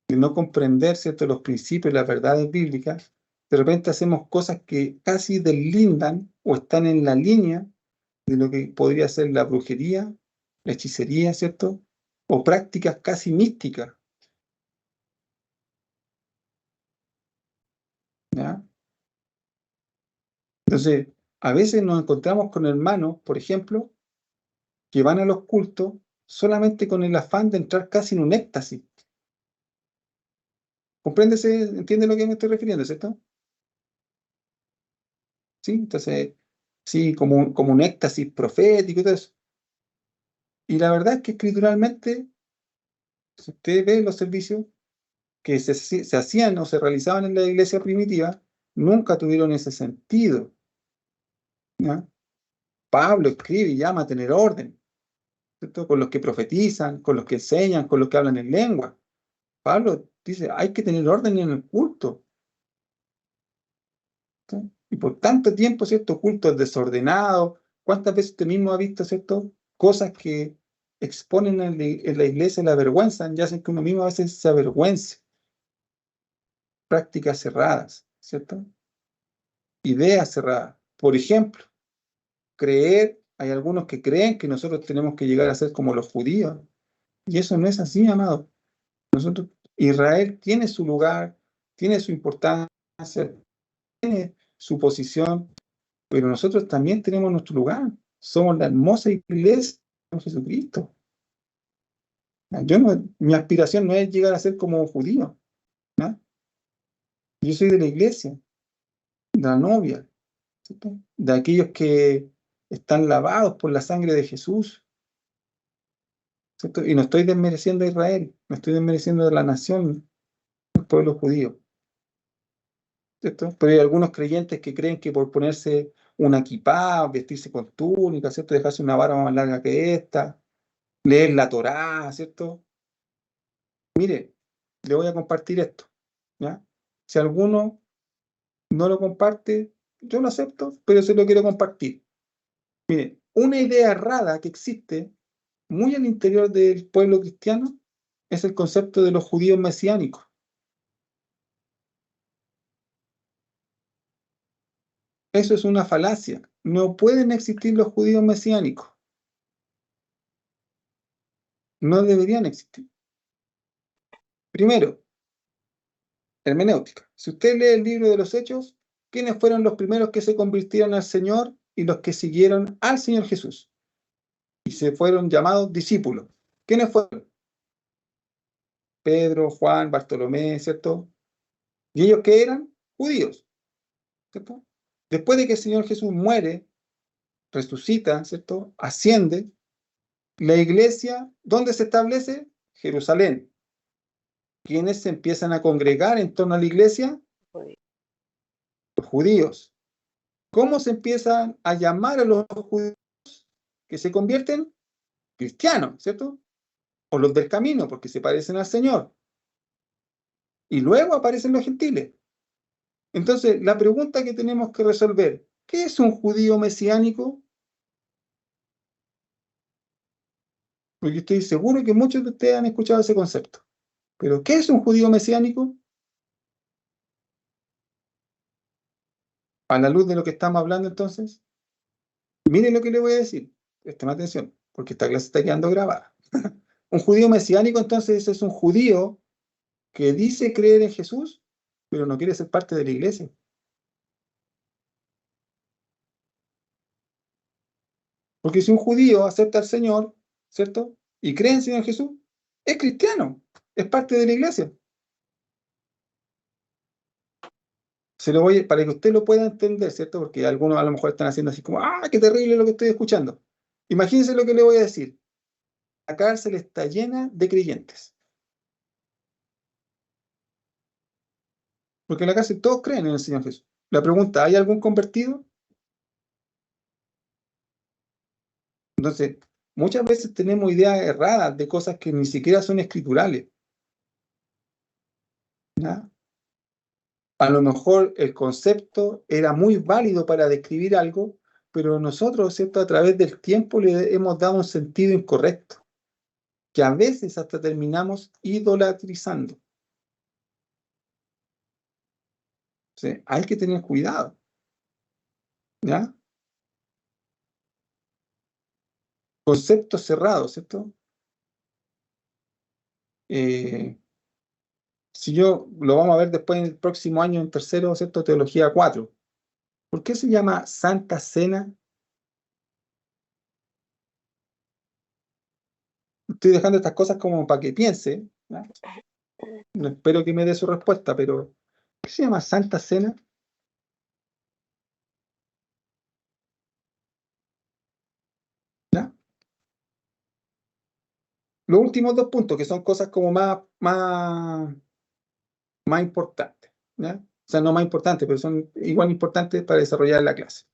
de no comprender, ¿cierto?, los principios y las verdades bíblicas, de repente hacemos cosas que casi deslindan o están en la línea de lo que podría ser la brujería, la hechicería, ¿cierto? O prácticas casi místicas, ¿ya? Entonces, a veces nos encontramos con hermanos, por ejemplo, que van a los cultos solamente con el afán de entrar casi en un éxtasis. ¿Compréndese? ¿Entiende a lo que me estoy refiriendo, cierto? Sí, entonces, sí, como un éxtasis profético y todo eso. Y la verdad es que escrituralmente, si usted ve los servicios que se hacían o se realizaban en la iglesia primitiva, nunca tuvieron ese sentido, ¿ya? Pablo escribe y llama a tener orden, ¿cierto? Con los que profetizan, con los que enseñan, con los que hablan en lengua. Pablo dice, hay que tener orden en el culto. ¿Sí? Y por tanto tiempo, ¿cierto? Cultos desordenados. ¿Cuántas veces usted mismo ha visto, ¿cierto? Cosas que exponen en la iglesia la vergüenza, ya hacen que uno mismo a veces se avergüence. Prácticas cerradas, ¿cierto? Ideas cerradas. Por ejemplo, hay algunos que creen que nosotros tenemos que llegar a ser como los judíos. Y eso no es así, amado. Israel tiene su lugar, tiene su importancia, tiene su posición, pero nosotros también tenemos nuestro lugar. Somos la hermosa iglesia de Jesucristo. Mi aspiración no es llegar a ser como judío, ¿no? Yo soy de la iglesia, de la novia, ¿cierto? De aquellos que están lavados por la sangre de Jesús, ¿cierto? Y no estoy desmereciendo a Israel, no estoy desmereciendo a la nación, el pueblo judío, ¿cierto? Pero hay algunos creyentes que creen que por ponerse una kipá, vestirse con túnica, ¿cierto? Dejarse una barba más larga que esta, leer la Torá, ¿cierto? Mire, le voy a compartir esto, ¿ya? Si alguno no lo comparte, yo lo acepto, pero se lo quiero compartir. Mire, una idea errada que existe muy al interior del pueblo cristiano es el concepto de los judíos mesiánicos. Eso es una falacia. No pueden existir los judíos mesiánicos. No deberían existir. Primero, hermenéutica. Si usted lee el libro de los Hechos, ¿quiénes fueron los primeros que se convirtieron al Señor y los que siguieron al Señor Jesús? Y se fueron llamados discípulos. ¿Quiénes fueron? Pedro, Juan, Bartolomé, ¿cierto? ¿Y ellos qué eran? Judíos, ¿cierto? Después de que el Señor Jesús muere, resucita, ¿cierto? Asciende, la iglesia, ¿dónde se establece? Jerusalén. ¿Quiénes se empiezan a congregar en torno a la iglesia? Judío. Los judíos. ¿cómo se empiezan a llamar a los judíos que se convierten cristianos, ¿cierto? O los del camino, porque se parecen al Señor. Y luego aparecen los gentiles. Entonces, la pregunta que tenemos que resolver, ¿qué es un judío mesiánico? Porque estoy seguro que muchos de ustedes han escuchado ese concepto. Pero, ¿qué es un judío mesiánico? A la luz de lo que estamos hablando, entonces, miren lo que le voy a decir. Presten atención, porque esta clase está quedando grabada. Un judío mesiánico, entonces, es un judío que dice creer en Jesús, pero no quiere ser parte de la iglesia. Porque si un judío acepta al Señor, ¿cierto? Y cree en el Señor Jesús, es cristiano, es parte de la iglesia. Se lo voy para que usted lo pueda entender, ¿cierto? Porque algunos a lo mejor están haciendo así como, ¡ah, qué terrible lo que estoy escuchando! Imagínense lo que le voy a decir. La cárcel está llena de creyentes. Porque en la cárcel todos creen en el Señor Jesús. La pregunta, ¿hay algún convertido? Entonces, muchas veces tenemos ideas erradas de cosas que ni siquiera son escriturales. ¿Ya? A lo mejor el concepto era muy válido para describir algo, pero nosotros, ¿cierto?, a través del tiempo le hemos dado un sentido incorrecto, que a veces hasta terminamos idolatrizando. ¿Sí? Hay que tener cuidado. ¿Ya? Conceptos cerrados, ¿cierto? Si yo lo vamos a ver después en el próximo año, en tercero, ¿cierto? Teología 4. ¿Por qué se llama Santa Cena? Estoy dejando estas cosas como para que piense. ¿Ya? No espero que me dé su respuesta, pero ¿qué se llama Santa Cena? ¿Ya? Los últimos dos puntos, que son cosas como más importantes. ¿Ya? O sea, no más importantes, pero son igual importantes para desarrollar la clase.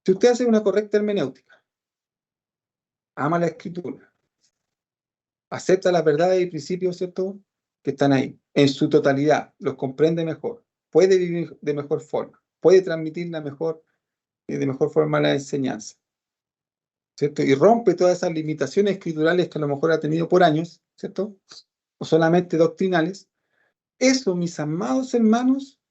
Si usted hace una correcta hermenéutica, ama la escritura, acepta las verdades y principios, ¿cierto?, que están ahí, en su totalidad, los comprende mejor, puede vivir de mejor forma, puede transmitir de mejor forma la enseñanza, ¿cierto? Y rompe todas esas limitaciones escriturales que a lo mejor ha tenido por años, ¿cierto? O solamente doctrinales. Eso, mis amados hermanos,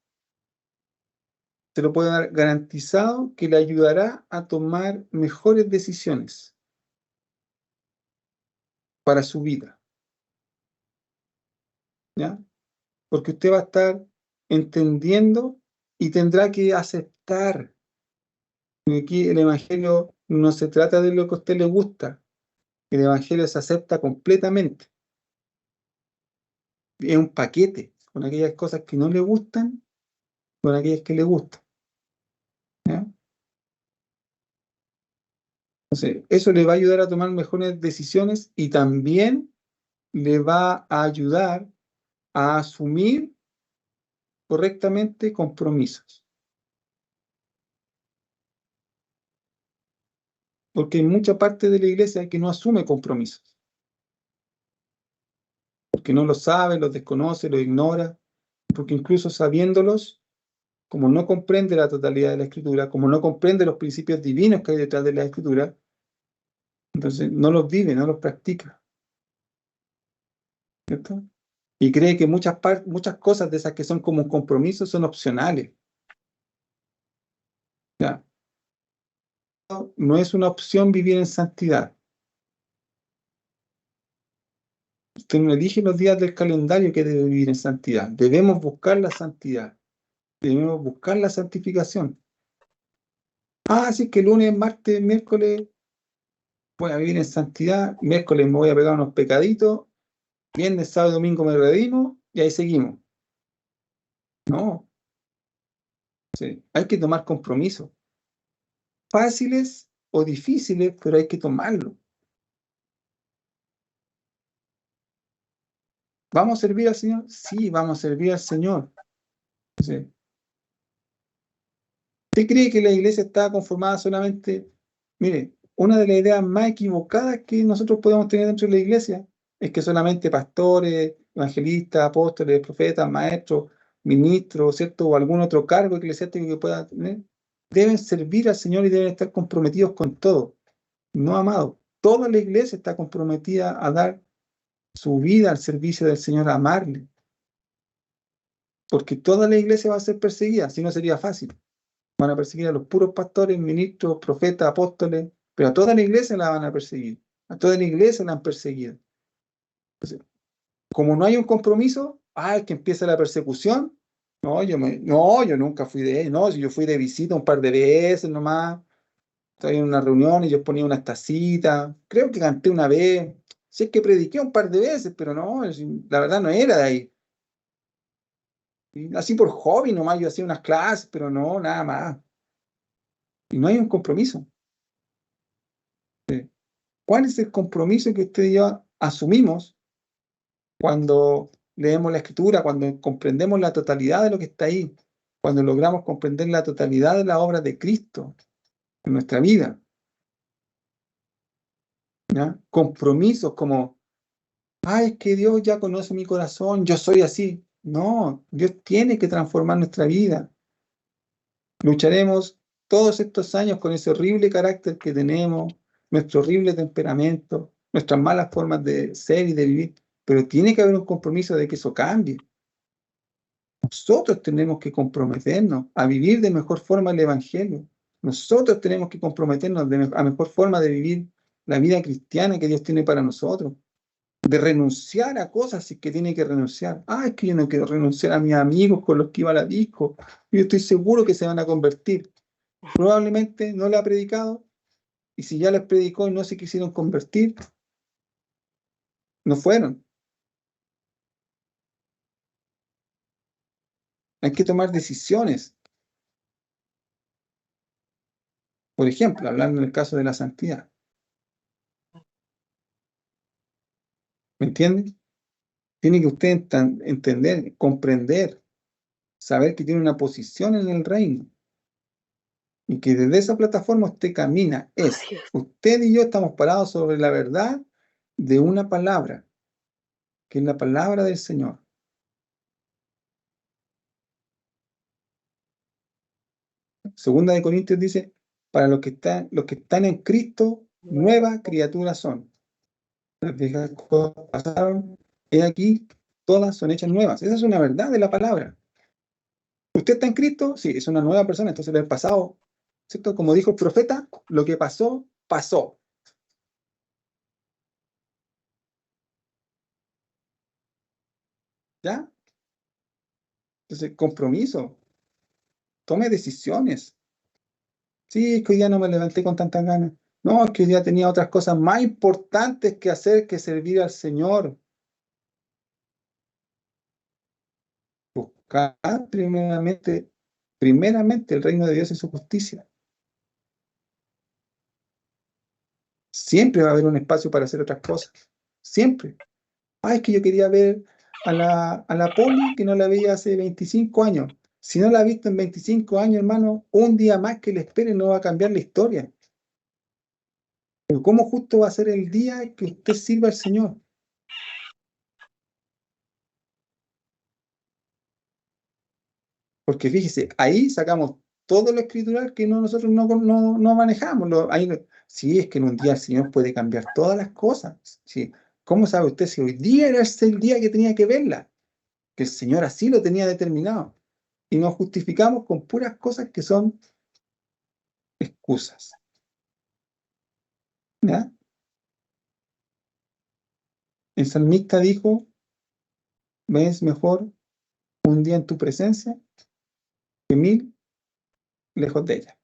se lo puedo dar garantizado que le ayudará a tomar mejores decisiones para su vida, ¿ya? Porque usted va a estar entendiendo y tendrá que aceptar. Aquí el Evangelio no se trata de lo que a usted le gusta, el Evangelio se acepta completamente. Es un paquete con aquellas cosas que no le gustan, con aquellas que le gustan. ¿Ya? Entonces, eso le va a ayudar a tomar mejores decisiones y también le va a ayudar a asumir correctamente compromisos. Porque hay mucha parte de la iglesia que no asume compromisos. Porque no lo sabe, los desconoce, los ignora, porque incluso sabiéndolos, como no comprende la totalidad de la escritura, como no comprende los principios divinos que hay detrás de la escritura, entonces no los vive, no los practica. ¿Cierto? Y cree que muchas cosas de esas que son como un compromiso son opcionales. ¿Ya? No es una opción vivir en santidad. Usted no elige los días del calendario que debe vivir en santidad. Debemos buscar la santidad. Debemos buscar la santificación. Sí, que lunes, martes, miércoles voy a vivir en santidad. Miércoles me voy a pegar unos pecaditos. Viernes, sábado y domingo me redimo y ahí seguimos. No. Sí, hay que tomar compromisos. Fáciles o difíciles, pero hay que tomarlo. ¿Vamos a servir al Señor? Sí, vamos a servir al Señor. Sí. ¿Usted cree que la iglesia está conformada solamente? Mire, una de las ideas más equivocadas que nosotros podemos tener dentro de la iglesia es que solamente pastores, evangelistas, apóstoles, profetas, maestros, ministros, ¿cierto? O algún otro cargo eclesiástico que pueda tener, deben servir al Señor y deben estar comprometidos con todo. No, amado, toda la iglesia está comprometida a dar su vida al servicio del Señor, a amarle. Porque toda la iglesia va a ser perseguida, si no sería fácil. Van a perseguir a los puros pastores, ministros, profetas, apóstoles, pero a toda la iglesia la van a perseguir. A toda la iglesia la han perseguido. Entonces, como no hay un compromiso, es que empieza la persecución. No, yo nunca fui de él. No, si yo fui de visita un par de veces nomás. Estoy en una reunión y yo ponía unas tacitas. Creo que canté una vez. Sí, es que prediqué un par de veces, pero no, la verdad no era de ahí. Y así por hobby nomás, yo hacía unas clases, pero no, nada más. Y no hay un compromiso. ¿Cuál es el compromiso que usted y yo asumimos cuando leemos la Escritura, cuando comprendemos la totalidad de lo que está ahí, cuando logramos comprender la totalidad de la obra de Cristo en nuestra vida? ¿Ya? Compromisos como, es que Dios ya conoce mi corazón, yo soy así. No, Dios tiene que transformar nuestra vida. Lucharemos todos estos años con ese horrible carácter que tenemos, nuestro horrible temperamento, nuestras malas formas de ser y de vivir, pero tiene que haber un compromiso de que eso cambie. Nosotros tenemos que comprometernos a vivir de mejor forma el Evangelio. Nosotros tenemos que comprometernos a mejor forma de vivir la vida cristiana que Dios tiene para nosotros. De renunciar a cosas si es que tiene que renunciar. Es que yo no quiero renunciar a mis amigos con los que iba a la disco. Yo estoy seguro que se van a convertir. Probablemente no le ha predicado, y si ya les predicó y no se quisieron convertir, no fueron. Hay que tomar decisiones. Por ejemplo, hablando en el caso de la santidad. ¿Me entiende? Tiene que usted entender, comprender, saber que tiene una posición en el reino. Y que desde esa plataforma usted camina. Usted y yo estamos parados sobre la verdad de una palabra, que es la palabra del Señor. Segunda de Corintios dice, para los que están en Cristo, nuevas criaturas son. Las viejas cosas pasaron, y aquí todas son hechas nuevas. Esa es una verdad de la palabra. ¿Usted está en Cristo? Sí, es una nueva persona. Entonces el pasado, ¿cierto? Como dijo el profeta, lo que pasó, pasó. ¿Ya? Entonces, compromiso. Tome decisiones. Sí, es que hoy día no me levanté con tantas ganas. No, es que hoy día tenía otras cosas más importantes que hacer que servir al Señor. Buscar primeramente el reino de Dios y su justicia. Siempre va a haber un espacio para hacer otras cosas. Siempre. Es que yo quería ver a la Poli, que no la veía hace 25 años. Si no la ha visto en 25 años, hermano, un día más que le espere no va a cambiar la historia. Pero ¿cómo justo va a ser el día que usted sirva al Señor? Porque fíjese, ahí sacamos todo lo escritural que nosotros no manejamos. Sí, es que en un día el Señor puede cambiar todas las cosas. Sí. ¿Cómo sabe usted si hoy día era el día que tenía que verla? Que el Señor así lo tenía determinado. Y nos justificamos con puras cosas que son excusas. ¿Ya? El salmista dijo, me es mejor un día en tu presencia que 1000 lejos de ella.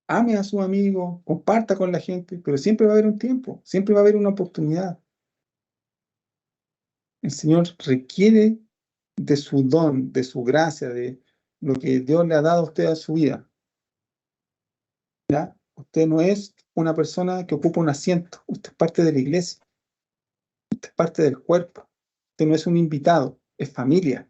Ame a su amigo, comparta con la gente, pero siempre va a haber un tiempo, siempre va a haber una oportunidad. El Señor requiere de su don, de su gracia, de lo que Dios le ha dado a usted a su vida. ¿Ya? Usted no es una persona que ocupa un asiento, usted es parte de la iglesia, usted es parte del cuerpo, usted no es un invitado, es familia.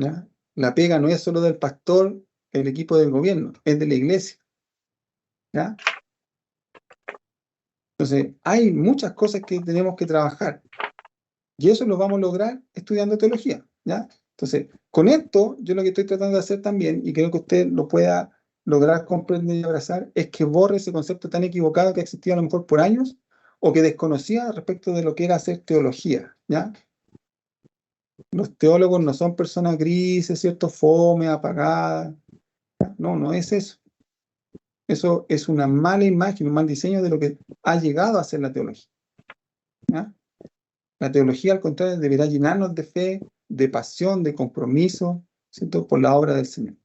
¿ya? La pega no es solo del pastor, el equipo del gobierno, es de la iglesia, ¿ya? Entonces, hay muchas cosas que tenemos que trabajar y eso lo vamos a lograr estudiando teología, ¿ya? Entonces, con esto, yo lo que estoy tratando de hacer también, y creo que usted lo pueda lograr comprender y abrazar, es que borre ese concepto tan equivocado que ha existido a lo mejor por años o que desconocía respecto de lo que era hacer teología, ¿ya? Los teólogos no son personas grises, ¿cierto? Fome, apagadas. No, no es eso. Eso es una mala imagen, un mal diseño de lo que ha llegado a ser la teología, ¿ya? La teología, al contrario, deberá llenarnos de fe, de pasión, de compromiso, ¿cierto? Por la obra del Señor,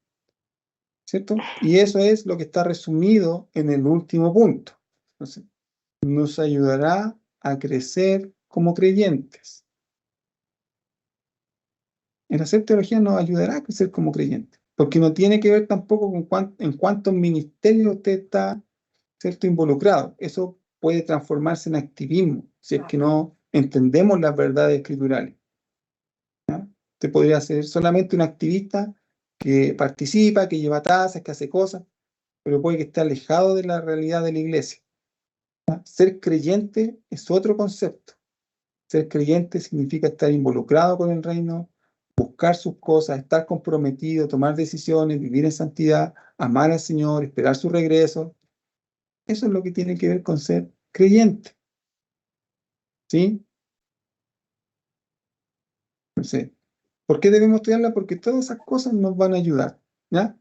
¿cierto? Y eso es lo que está resumido en el último punto. Entonces, nos ayudará a crecer como creyentes. El hacer teología nos ayudará a crecer como creyentes, porque no tiene que ver tampoco con en cuántos ministerios usted está, ¿cierto?, involucrado. Eso puede transformarse en activismo, si es que no entendemos las verdades escriturales, ¿ya? Usted podría ser solamente un activista que participa, que lleva tazas, que hace cosas, pero puede que esté alejado de la realidad de la iglesia, ¿ya? Ser creyente es otro concepto. Ser creyente significa estar involucrado con el reino, buscar sus cosas, estar comprometido, tomar decisiones, vivir en santidad, amar al Señor, esperar su regreso. Eso es lo que tiene que ver con ser creyente, ¿sí? Entonces, ¿por qué debemos estudiarla? Porque todas esas cosas nos van a ayudar, ¿ya?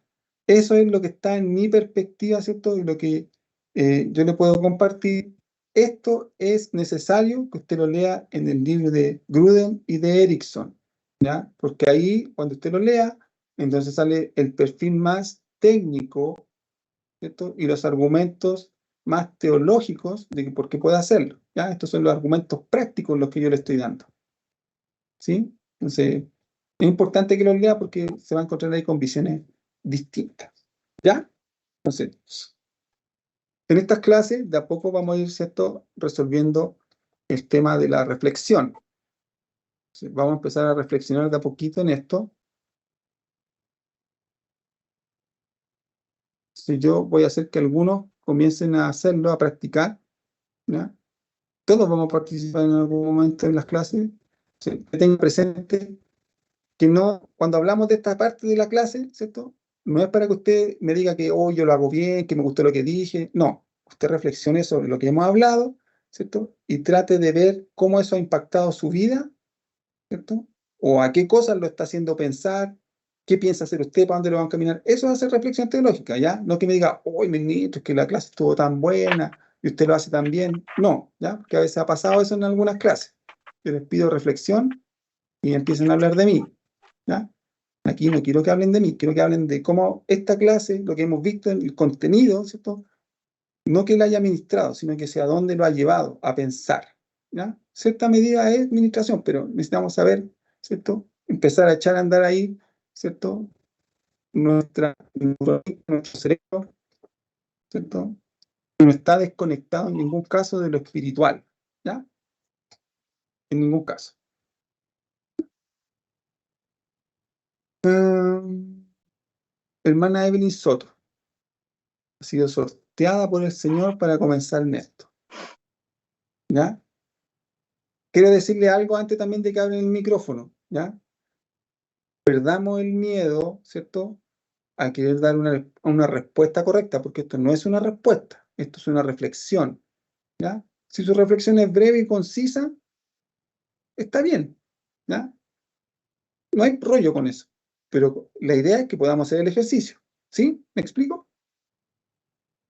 Eso es lo que está en mi perspectiva, ¿cierto? Y lo que yo le puedo compartir. Esto es necesario que usted lo lea en el libro de Gruden y de Erickson, ¿ya? Porque ahí, cuando usted lo lea, entonces sale el perfil más técnico, ¿cierto? Y los argumentos más teológicos de por qué puede hacerlo, ¿ya? Estos son los argumentos prácticos los que yo le estoy dando, ¿sí? Entonces, es importante que los lea porque se va a encontrar ahí con visiones distintas, ¿ya? Entonces, en estas clases, de a poco vamos a ir, ¿cierto?, resolviendo el tema de la reflexión. Entonces, vamos a empezar a reflexionar de a poquito en esto. Si yo voy a hacer que algunos comiencen a hacerlo, a practicar, ¿ya? Todos vamos a participar en algún momento en las clases. ¿Sí? Que tengan presente que no, cuando hablamos de esta parte de la clase, ¿cierto? No es para que usted me diga que yo lo hago bien, que me gustó lo que dije. No, usted reflexione sobre lo que hemos hablado, ¿cierto? Y trate de ver cómo eso ha impactado su vida, ¿cierto? O a qué cosas lo está haciendo pensar, qué piensa hacer usted, para dónde lo van a caminar. Eso es hacer reflexión teológica, ¿ya? No que me diga, ministro, es que la clase estuvo tan buena y usted lo hace tan bien. No, ¿ya? Porque a veces ha pasado eso en algunas clases. Yo les pido reflexión y empiezan a hablar de mí, ¿ya? Aquí no quiero que hablen de mí, quiero que hablen de cómo esta clase, lo que hemos visto en el contenido, ¿cierto? No que la haya ministrado, sino que sea dónde lo ha llevado a pensar, ¿ya? Cierta medida es administración, pero necesitamos saber, ¿cierto? Empezar a echar a andar ahí, ¿cierto? Nuestro cerebro, ¿cierto? No está desconectado en ningún caso de lo espiritual, ¿ya? En ningún caso. Hermana Evelyn Soto ha sido sorteada por el Señor para comenzar en esto, ¿ya? Quiero decirle algo antes también de que abren el micrófono, ¿ya? Perdamos el miedo, ¿cierto?, a querer dar una respuesta correcta, porque esto no es una respuesta, esto es una reflexión, ¿ya? Si su reflexión es breve y concisa, está bien, ¿ya? No hay rollo con eso, pero la idea es que podamos hacer el ejercicio, ¿sí? ¿Me explico?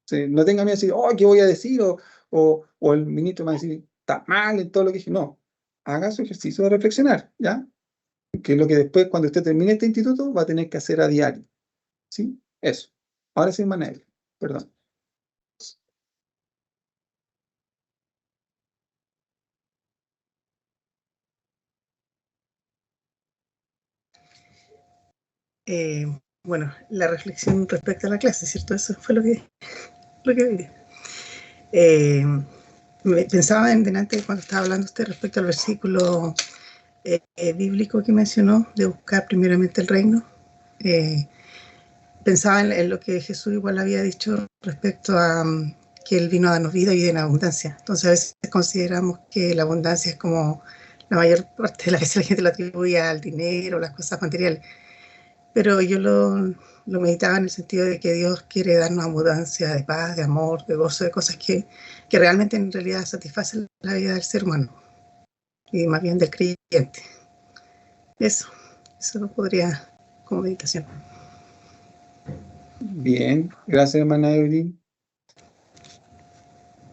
Sí, no tenga miedo de decir, ¿qué voy a decir? O el ministro me va a decir, está mal en todo lo que dije. No, haga su ejercicio de reflexionar, ¿ya? Que es lo que después, cuando usted termine este instituto, va a tener que hacer a diario, ¿sí? Eso. Ahora sí, Manuel, perdón. Bueno, la reflexión respecto a la clase, ¿cierto? Eso fue lo que vi. Pensaba en delante cuando estaba hablando usted respecto al versículo bíblico que mencionó, de buscar primeramente el reino. Pensaba en lo que Jesús igual había dicho respecto a que Él vino a darnos vida y vida en abundancia. Entonces a veces consideramos que la abundancia es como la mayor parte de las veces la gente lo atribuye al dinero, las cosas materiales. Pero yo lo meditaba en el sentido de que Dios quiere darnos abundancia de paz, de amor, de gozo, de cosas que realmente en realidad satisfacen la vida del ser humano y más bien del creyente. Eso lo podría como meditación. Bien, gracias, hermana Evelyn.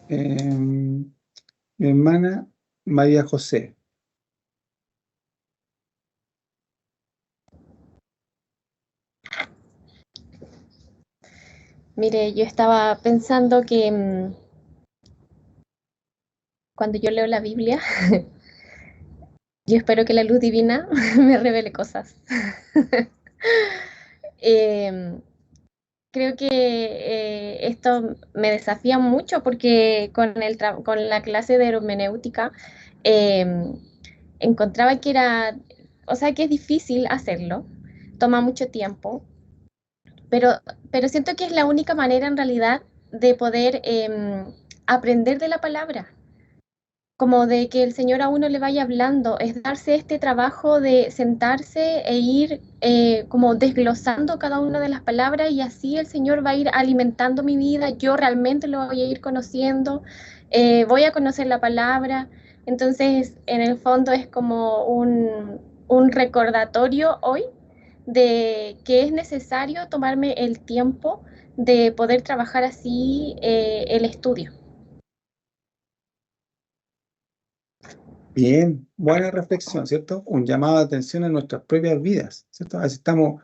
Mi hermana María José. Mire, yo estaba pensando que cuando yo leo la Biblia, yo espero que la luz divina me revele cosas. Em, Creo que esto me desafía mucho porque con la clase de hermenéutica encontraba que o sea, que es difícil hacerlo, toma mucho tiempo, pero, pero siento que es la única manera en realidad de poder aprender de la palabra, como de que el Señor a uno le vaya hablando, es darse este trabajo de sentarse e ir como desglosando cada una de las palabras y así el Señor va a ir alimentando mi vida, yo realmente lo voy a ir conociendo, voy a conocer la palabra, entonces en el fondo es como un recordatorio hoy de que es necesario tomarme el tiempo de poder trabajar así el estudio. Bien, buena reflexión, ¿cierto? Un llamado de atención a nuestras propias vidas, ¿cierto? A veces estamos,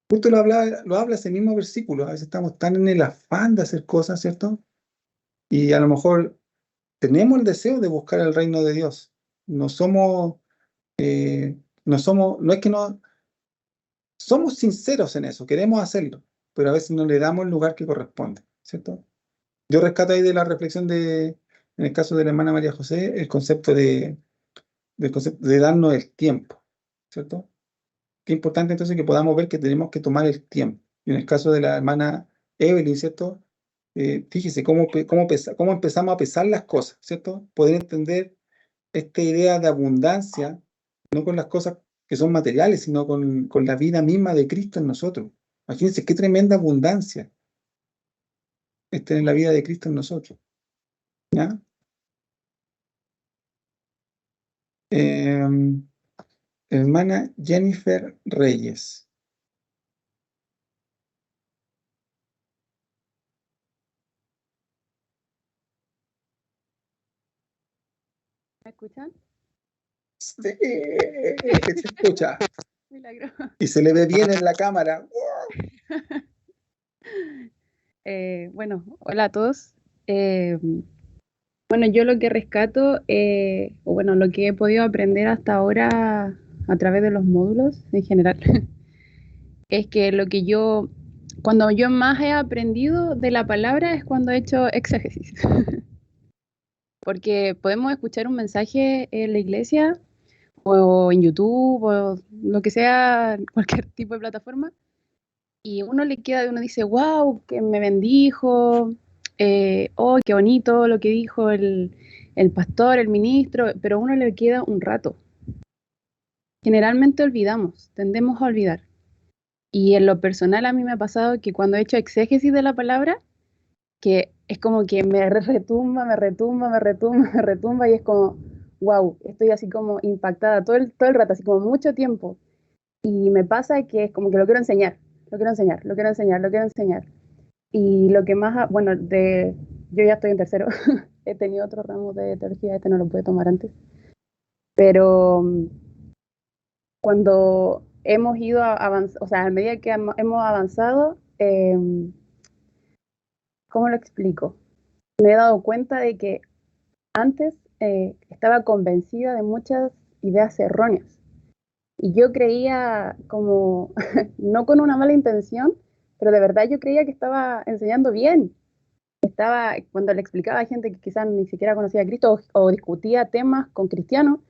justo lo habla ese mismo versículo, a veces estamos tan en el afán de hacer cosas, ¿cierto? Y a lo mejor tenemos el deseo de buscar el reino de Dios. No somos, no es que no, somos sinceros en eso, queremos hacerlo, pero a veces no le damos el lugar que corresponde, ¿cierto? Yo rescato ahí de la reflexión en el caso de la hermana María José, el concepto del concepto de darnos el tiempo, ¿cierto? Qué importante entonces que podamos ver que tenemos que tomar el tiempo. Y en el caso de la hermana Evelyn, ¿cierto? Fíjese cómo empezamos a pesar las cosas, ¿cierto? Poder entender esta idea de abundancia, no con las cosas que son materiales, sino con la vida misma de Cristo en nosotros. Imagínense qué tremenda abundancia es tener la vida de Cristo en nosotros. ¿Ya? Hermana Jennifer Reyes. ¿Me escuchan? Sí, se escucha. Milagro. Y se le ve bien en la cámara. Bueno, hola a todos. Bueno, yo lo que rescato, o bueno, lo que he podido aprender hasta ahora a través de los módulos en general, es que cuando yo más he aprendido de la palabra es cuando he hecho exégesis. Porque podemos escuchar un mensaje en la iglesia o en YouTube o lo que sea, cualquier tipo de plataforma, y uno dice, wow, que me bendijo, oh, qué bonito lo que dijo el pastor, el ministro, pero a uno le queda un rato. Generalmente tendemos a olvidar. Y en lo personal a mí me ha pasado que cuando he hecho exégesis de la palabra, que es como que me retumba, me retumba, me retumba, me retumba, y es como, wow, estoy así como impactada todo el rato, así como mucho tiempo. Y me pasa que es como que lo quiero enseñar, lo quiero enseñar, lo quiero enseñar, lo quiero enseñar. Y lo que más, bueno, yo ya estoy en tercero, he tenido otro ramo de teología, este no lo pude tomar antes, pero cuando hemos ido avanzando, o sea, a medida que hemos avanzado, ¿cómo lo explico? Me he dado cuenta de que antes estaba convencida de muchas ideas erróneas. Y yo creía como, no con una mala intención, pero de verdad yo creía que estaba enseñando bien. Cuando le explicaba a gente que quizás ni siquiera conocía a Cristo o discutía temas con cristianos,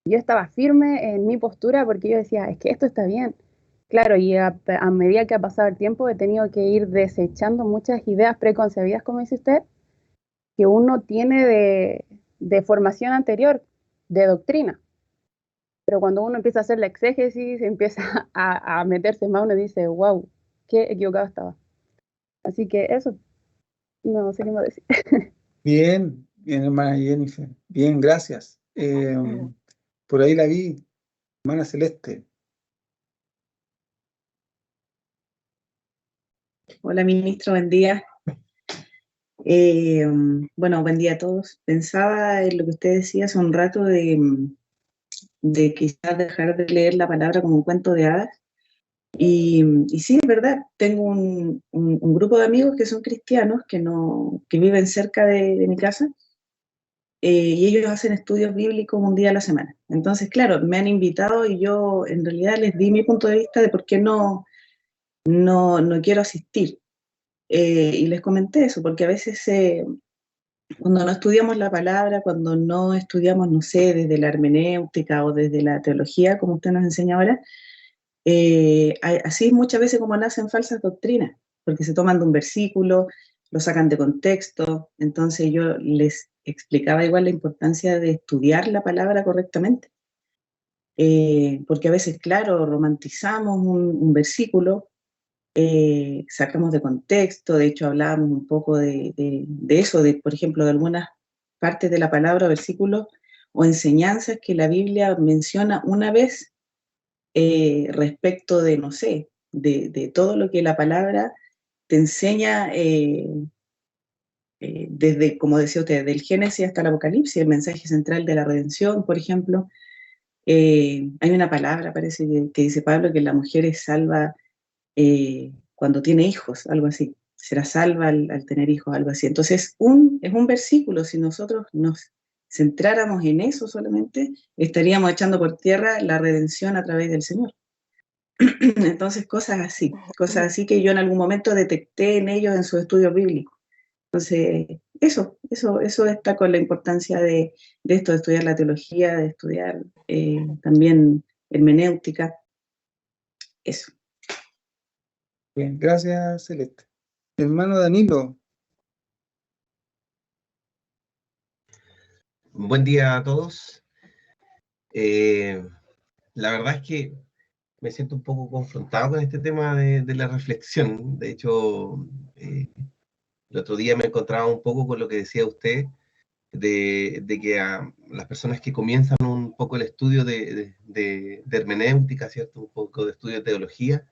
Yo estaba firme en mi postura porque yo decía, es que esto está bien. Claro, y a medida que ha pasado el tiempo he tenido que ir desechando muchas ideas preconcebidas, como dice usted, que uno tiene de formación anterior, de doctrina. Pero cuando uno empieza a hacer la exégesis, empieza a meterse más, uno dice, wow, qué equivocado estaba. Así que eso, no sé qué más decir. Bien, bien, hermana Jennifer. Bien, gracias. Por ahí la vi, hermana Celeste. Hola, ministro, buen día. Bueno, buen día a todos. Pensaba en lo que usted decía hace un rato de quizás dejar de leer la palabra como un cuento de hadas. Y sí, es verdad, tengo un grupo de amigos que son cristianos, que viven cerca de mi casa, y ellos hacen estudios bíblicos un día a la semana. Entonces, claro, me han invitado y yo en realidad les di mi punto de vista de por qué no quiero asistir. Y les comenté eso, porque a veces cuando no estudiamos la palabra, cuando no estudiamos, no sé, desde la hermenéutica o desde la teología, como usted nos enseña ahora, así es muchas veces como nacen falsas doctrinas, porque se toman de un versículo, lo sacan de contexto. Entonces yo les explicaba igual la importancia de estudiar la palabra correctamente, porque a veces, claro, romantizamos un versículo, sacamos de contexto. De hecho hablábamos un poco de eso, por ejemplo, de algunas partes de la palabra, versículos o enseñanzas que la Biblia menciona una vez, respecto de, no sé, de todo lo que la palabra te enseña, desde, como decía usted, del Génesis hasta el Apocalipsis, el mensaje central de la redención, por ejemplo. Hay una palabra, parece que dice Pablo, que la mujer es salva cuando tiene hijos, algo así. Será salva al tener hijos, algo así. Entonces, es un versículo. Si nosotros nos centráramos en eso solamente, estaríamos echando por tierra la redención a través del Señor. Entonces, cosas así que yo en algún momento detecté en ellos en sus estudios bíblicos. Entonces, eso está con la importancia de esto, de estudiar la teología, de estudiar también hermenéutica, eso. Bien, gracias, Celeste. Hermano Danilo. Buen día a todos. La verdad es que me siento un poco confrontado con este tema de la reflexión. De hecho, el otro día me encontraba un poco con lo que decía usted, de que a las personas que comienzan un poco el estudio de hermenéutica, ¿cierto? Un poco de estudio de teología,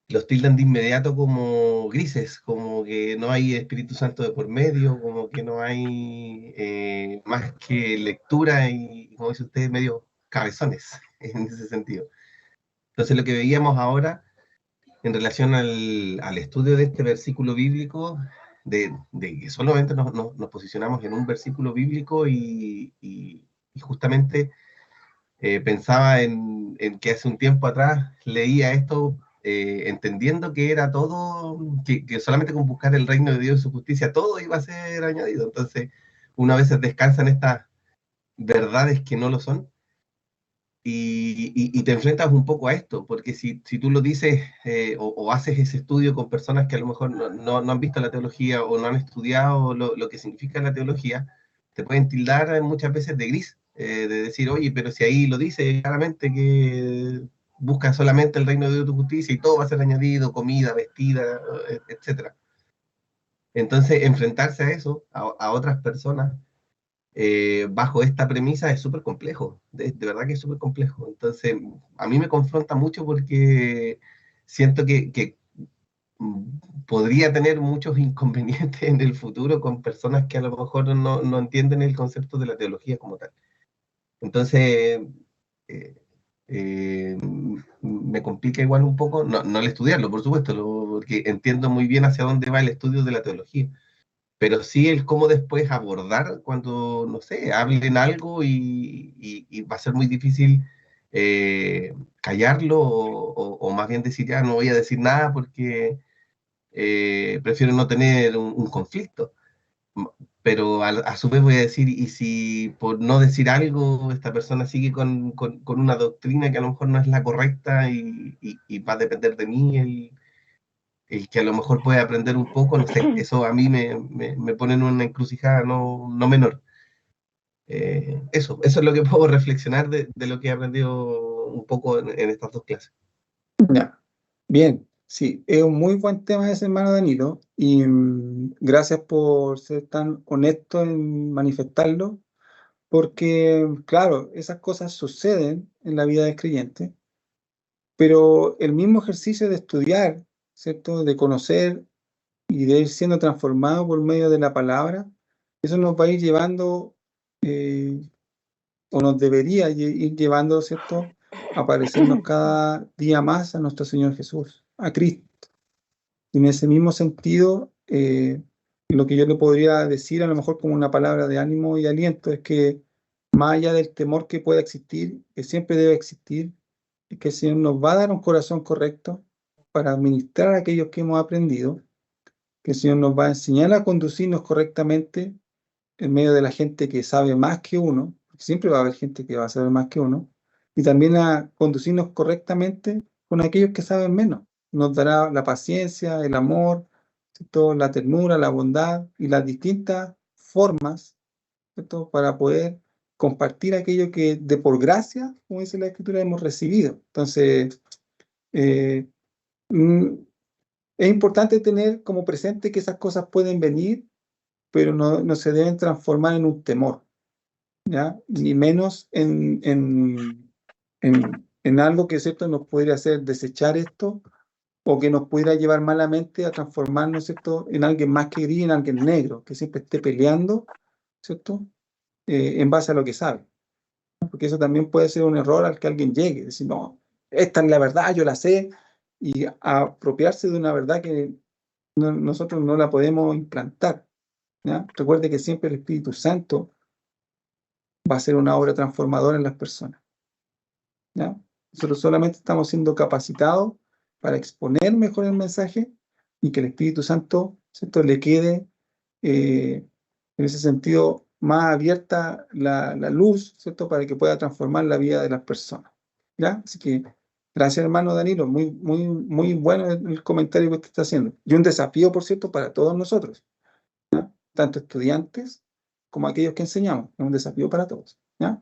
los tildan de inmediato como grises, como que no hay Espíritu Santo de por medio, como que no hay más que lectura y, como dice usted, medio cabezones en ese sentido. Entonces lo que veíamos ahora en relación al estudio de este versículo bíblico, de que solamente nos posicionamos en un versículo bíblico y justamente pensaba en que hace un tiempo atrás leía esto entendiendo que era todo, que solamente con buscar el reino de Dios y su justicia todo iba a ser añadido. Entonces uno a veces descansa en estas verdades que no lo son y te enfrentas un poco a esto, porque si tú lo dices o haces ese estudio con personas que a lo mejor no han visto la teología o no han estudiado lo que significa la teología, te pueden tildar muchas veces de gris, de decir, oye, pero si ahí lo dice claramente que busca solamente el reino de Dios y tu justicia y todo va a ser añadido, comida, vestida, etcétera. Entonces, enfrentarse a eso, a otras personas, bajo esta premisa es súper complejo, de verdad que es súper complejo. Entonces, a mí me confronta mucho porque siento que podría tener muchos inconvenientes en el futuro con personas que a lo mejor no entienden el concepto de la teología como tal. Entonces, eh, me complica igual un poco, no el estudiarlo, por supuesto, porque entiendo muy bien hacia dónde va el estudio de la teología, pero sí el cómo después abordar cuando, no sé, hablen algo y va a ser muy difícil callarlo o más bien decir, ya no voy a decir nada porque prefiero no tener un conflicto. pero a su vez voy a decir, y si por no decir algo, esta persona sigue con una doctrina que a lo mejor no es la correcta y va a depender de mí el que a lo mejor puede aprender un poco, no sé, eso a mí me pone en una encrucijada no menor. Eso es lo que puedo reflexionar de lo que he aprendido un poco en estas dos clases. Ya. Bien, sí, es un muy buen tema ese, hermano Danilo, y gracias por ser tan honesto en manifestarlo, porque, claro, esas cosas suceden en la vida del creyente, pero el mismo ejercicio de estudiar, ¿cierto? De conocer y de ir siendo transformado por medio de la palabra, eso nos va a ir llevando, o nos debería ir llevando, ¿cierto? A parecernos cada día más a nuestro Señor Jesús, a Cristo. Y en ese mismo sentido, lo que yo le podría decir a lo mejor como una palabra de ánimo y aliento es que más allá del temor que pueda existir, que siempre debe existir, es que el Señor nos va a dar un corazón correcto para administrar aquellos que hemos aprendido, que el Señor nos va a enseñar a conducirnos correctamente en medio de la gente que sabe más que uno, porque siempre va a haber gente que va a saber más que uno, y también a conducirnos correctamente con aquellos que saben menos. Nos dará la paciencia, el amor, ¿cierto? La ternura, la bondad y las distintas formas, ¿cierto? Para poder compartir aquello que de por gracia, como dice la Escritura, hemos recibido. Entonces, es importante tener como presente que esas cosas pueden venir, pero no se deben transformar en un temor, ¿ya? Ni menos en algo que, ¿cierto?, nos pudiera hacer desechar esto o que nos pudiera llevar malamente a transformarnos, ¿cierto?, en alguien más que gris, en alguien negro, que siempre esté peleando, ¿cierto?, en base a lo que sabe. Porque eso también puede ser un error al que alguien llegue, decir, no, esta es la verdad, yo la sé, y apropiarse de una verdad que nosotros no la podemos implantar, ¿ya? Recuerde que siempre el Espíritu Santo va a ser una obra transformadora en las personas, ¿ya? Nosotros solamente estamos siendo capacitados para exponer mejor el mensaje y que el Espíritu Santo, ¿cierto?, le quede en ese sentido más abierta la luz, ¿cierto?, para que pueda transformar la vida de las personas, ¿ya? Así que gracias, hermano Danilo, muy bueno el comentario que usted está haciendo. Y un desafío, por cierto, para todos nosotros, ¿ya? Tanto estudiantes como aquellos que enseñamos. Es un desafío para todos, ¿ya?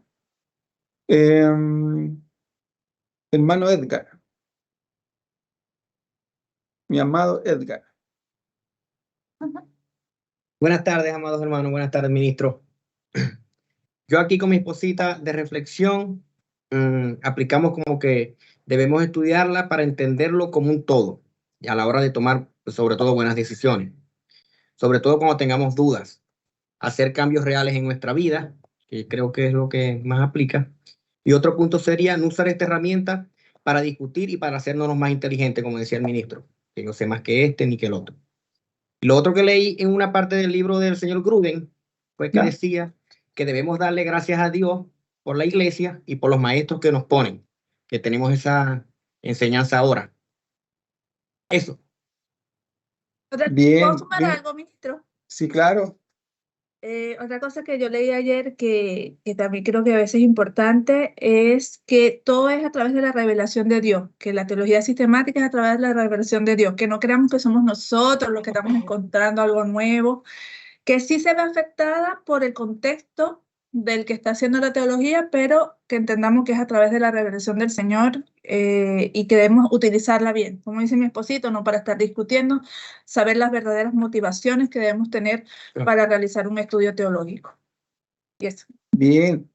Hermano Edgar, mi amado Edgar. Buenas tardes, amados hermanos. Buenas tardes, ministro. Yo aquí con mi esposita de reflexión, aplicamos como que debemos estudiarla para entenderlo como un todo y a la hora de tomar, pues, sobre todo, buenas decisiones. Sobre todo cuando tengamos dudas, hacer cambios reales en nuestra vida, que creo que es lo que más aplica. Y otro punto sería no usar esta herramienta para discutir y para hacernos más inteligentes, como decía el ministro, que no sé más que este ni que el otro. Lo otro que leí en una parte del libro del señor Gruden fue que decía que debemos darle gracias a Dios por la iglesia y por los maestros que nos ponen, que tenemos esa enseñanza ahora. Eso. Bien, ¿Puedo sumar bien. algo, ministro? Sí, claro. Otra cosa que yo leí ayer que también creo que a veces es importante es que todo es a través de la revelación de Dios, que la teología sistemática es a través de la revelación de Dios, que no creamos que somos nosotros los que estamos encontrando algo nuevo, que sí se ve afectada por el contexto del que está haciendo la teología, pero que entendamos que es a través de la revelación del Señor y que debemos utilizarla bien. Como dice mi esposito, no para estar discutiendo, saber las verdaderas motivaciones que debemos tener para realizar un estudio teológico. Y eso. Bien,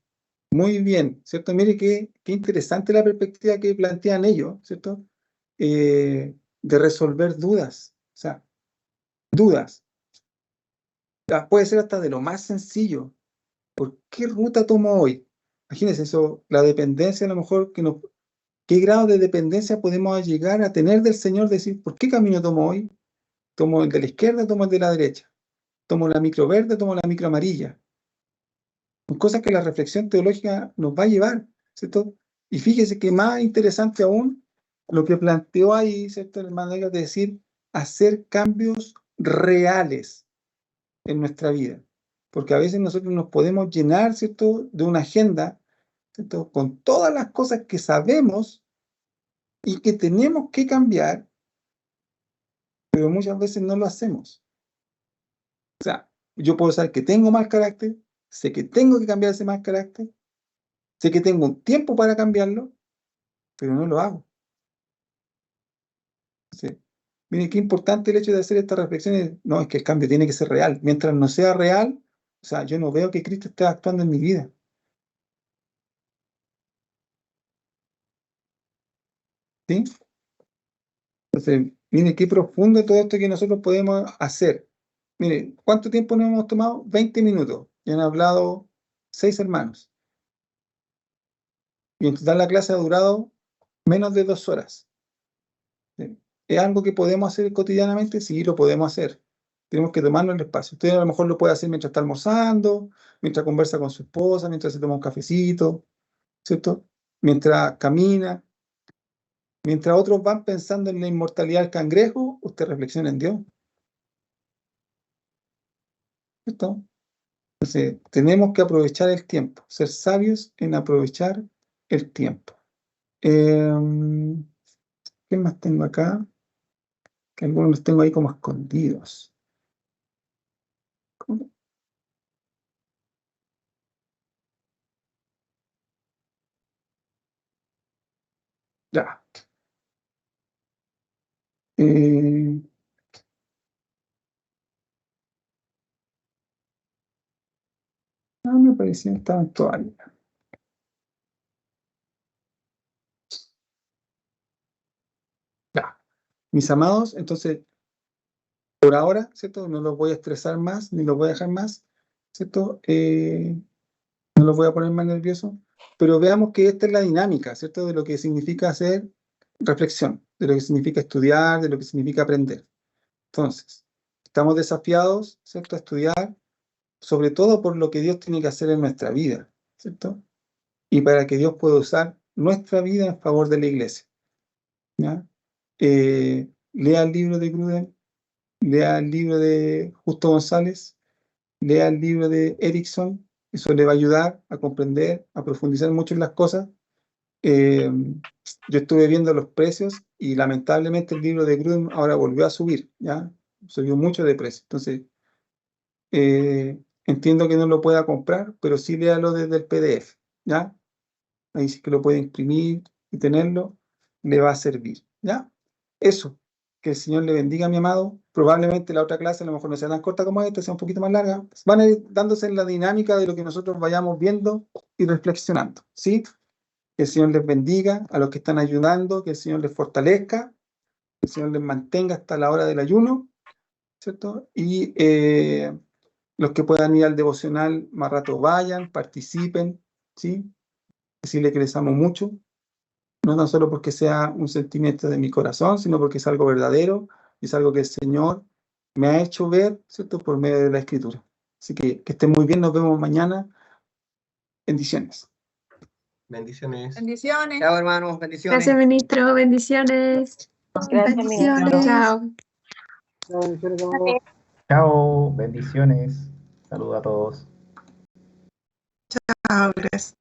muy bien, ¿cierto? Mire qué interesante la perspectiva que plantean ellos, ¿cierto? De resolver dudas, o sea, dudas. Puede ser hasta de lo más sencillo. ¿Por qué ruta tomo hoy? Imagínense eso, la dependencia a lo mejor ¿qué grado de dependencia podemos llegar a tener del Señor? Decir, ¿por qué camino tomo hoy? ¿Tomo el de la izquierda, tomo el de la derecha? ¿Tomo la micro verde, tomo la micro amarilla? Son cosas que la reflexión teológica nos va a llevar, ¿cierto? Y fíjese que más interesante aún, lo que planteó ahí, ¿cierto?, el hermano Edgar, de decir, hacer cambios reales en nuestra vida. porque a veces nosotros nos podemos llenar, ¿cierto?, de una agenda, ¿cierto?, con todas las cosas que sabemos y que tenemos que cambiar, pero muchas veces no lo hacemos. O sea, yo puedo saber que tengo mal carácter, sé que tengo que cambiar ese mal carácter, sé que tengo un tiempo para cambiarlo, pero no lo hago. Sí. Miren, qué importante el hecho de hacer estas reflexiones. No, es que el cambio tiene que ser real. Mientras no sea real, o sea, yo no veo que Cristo esté actuando en mi vida. ¿Sí? Entonces, miren, qué profundo todo esto que nosotros podemos hacer. Miren, ¿cuánto tiempo nos hemos tomado? 20 minutos. Y han hablado 6 hermanos. Y en total la clase ha durado menos de 2 horas. ¿Sí? ¿Es algo que podemos hacer cotidianamente? Sí, lo podemos hacer. Tenemos que tomarnos el espacio. Usted a lo mejor lo puede hacer mientras está almorzando, mientras conversa con su esposa, mientras se toma un cafecito, ¿cierto? Mientras camina. Mientras otros van pensando en la inmortalidad del cangrejo, usted reflexiona en Dios. ¿Cierto? Entonces, tenemos que aprovechar el tiempo, ser sabios en aprovechar el tiempo. ¿Qué más tengo acá? Que algunos los tengo ahí como escondidos. ¿Cómo? Ya. No me parecía que estaban todavía. Ya. Mis amados, entonces, por ahora, ¿cierto? No los voy a estresar más, ni los voy a dejar más, ¿cierto? No los voy a poner más nerviosos, pero veamos que esta es la dinámica, ¿cierto? De lo que significa hacer reflexión, de lo que significa estudiar, de lo que significa aprender. Entonces, estamos desafiados, ¿cierto?, a estudiar, sobre todo por lo que Dios tiene que hacer en nuestra vida, ¿cierto? Y para que Dios pueda usar nuestra vida en favor de la iglesia. ¿Ya? Lea el libro de Gruden, lea el libro de Justo González, lea el libro de Erickson, eso le va a ayudar a comprender, a profundizar mucho en las cosas. Yo estuve viendo los precios y lamentablemente el libro de Gruden ahora volvió a subir, ¿ya? Subió mucho de precio. Entonces, entiendo que no lo pueda comprar, pero sí léalo desde el PDF, ¿ya? Ahí sí que lo puede imprimir y tenerlo, le va a servir, ¿ya? Eso, que el Señor le bendiga, mi amado. Probablemente la otra clase a lo mejor no sea tan corta como esta, sea un poquito más larga. Van a ir dándose en la dinámica de lo que nosotros vayamos viendo y reflexionando, ¿sí? Que el Señor les bendiga, a los que están ayudando, que el Señor les fortalezca, que el Señor les mantenga hasta la hora del ayuno, ¿cierto? Y los que puedan ir al devocional más rato vayan, participen, ¿sí? Decirle que les amo mucho, no tan solo porque sea un sentimiento de mi corazón, sino porque es algo verdadero, y es algo que el Señor me ha hecho ver, ¿cierto?, por medio de la Escritura. Así que estén muy bien, nos vemos mañana. Bendiciones. Bendiciones. Bendiciones. Chao, hermanos. Bendiciones. Gracias, ministro. Bendiciones. Gracias, ministro. Bendiciones. Chao. No, bendiciones, amados. Chao, bendiciones. Saludos a todos. Chao, gracias.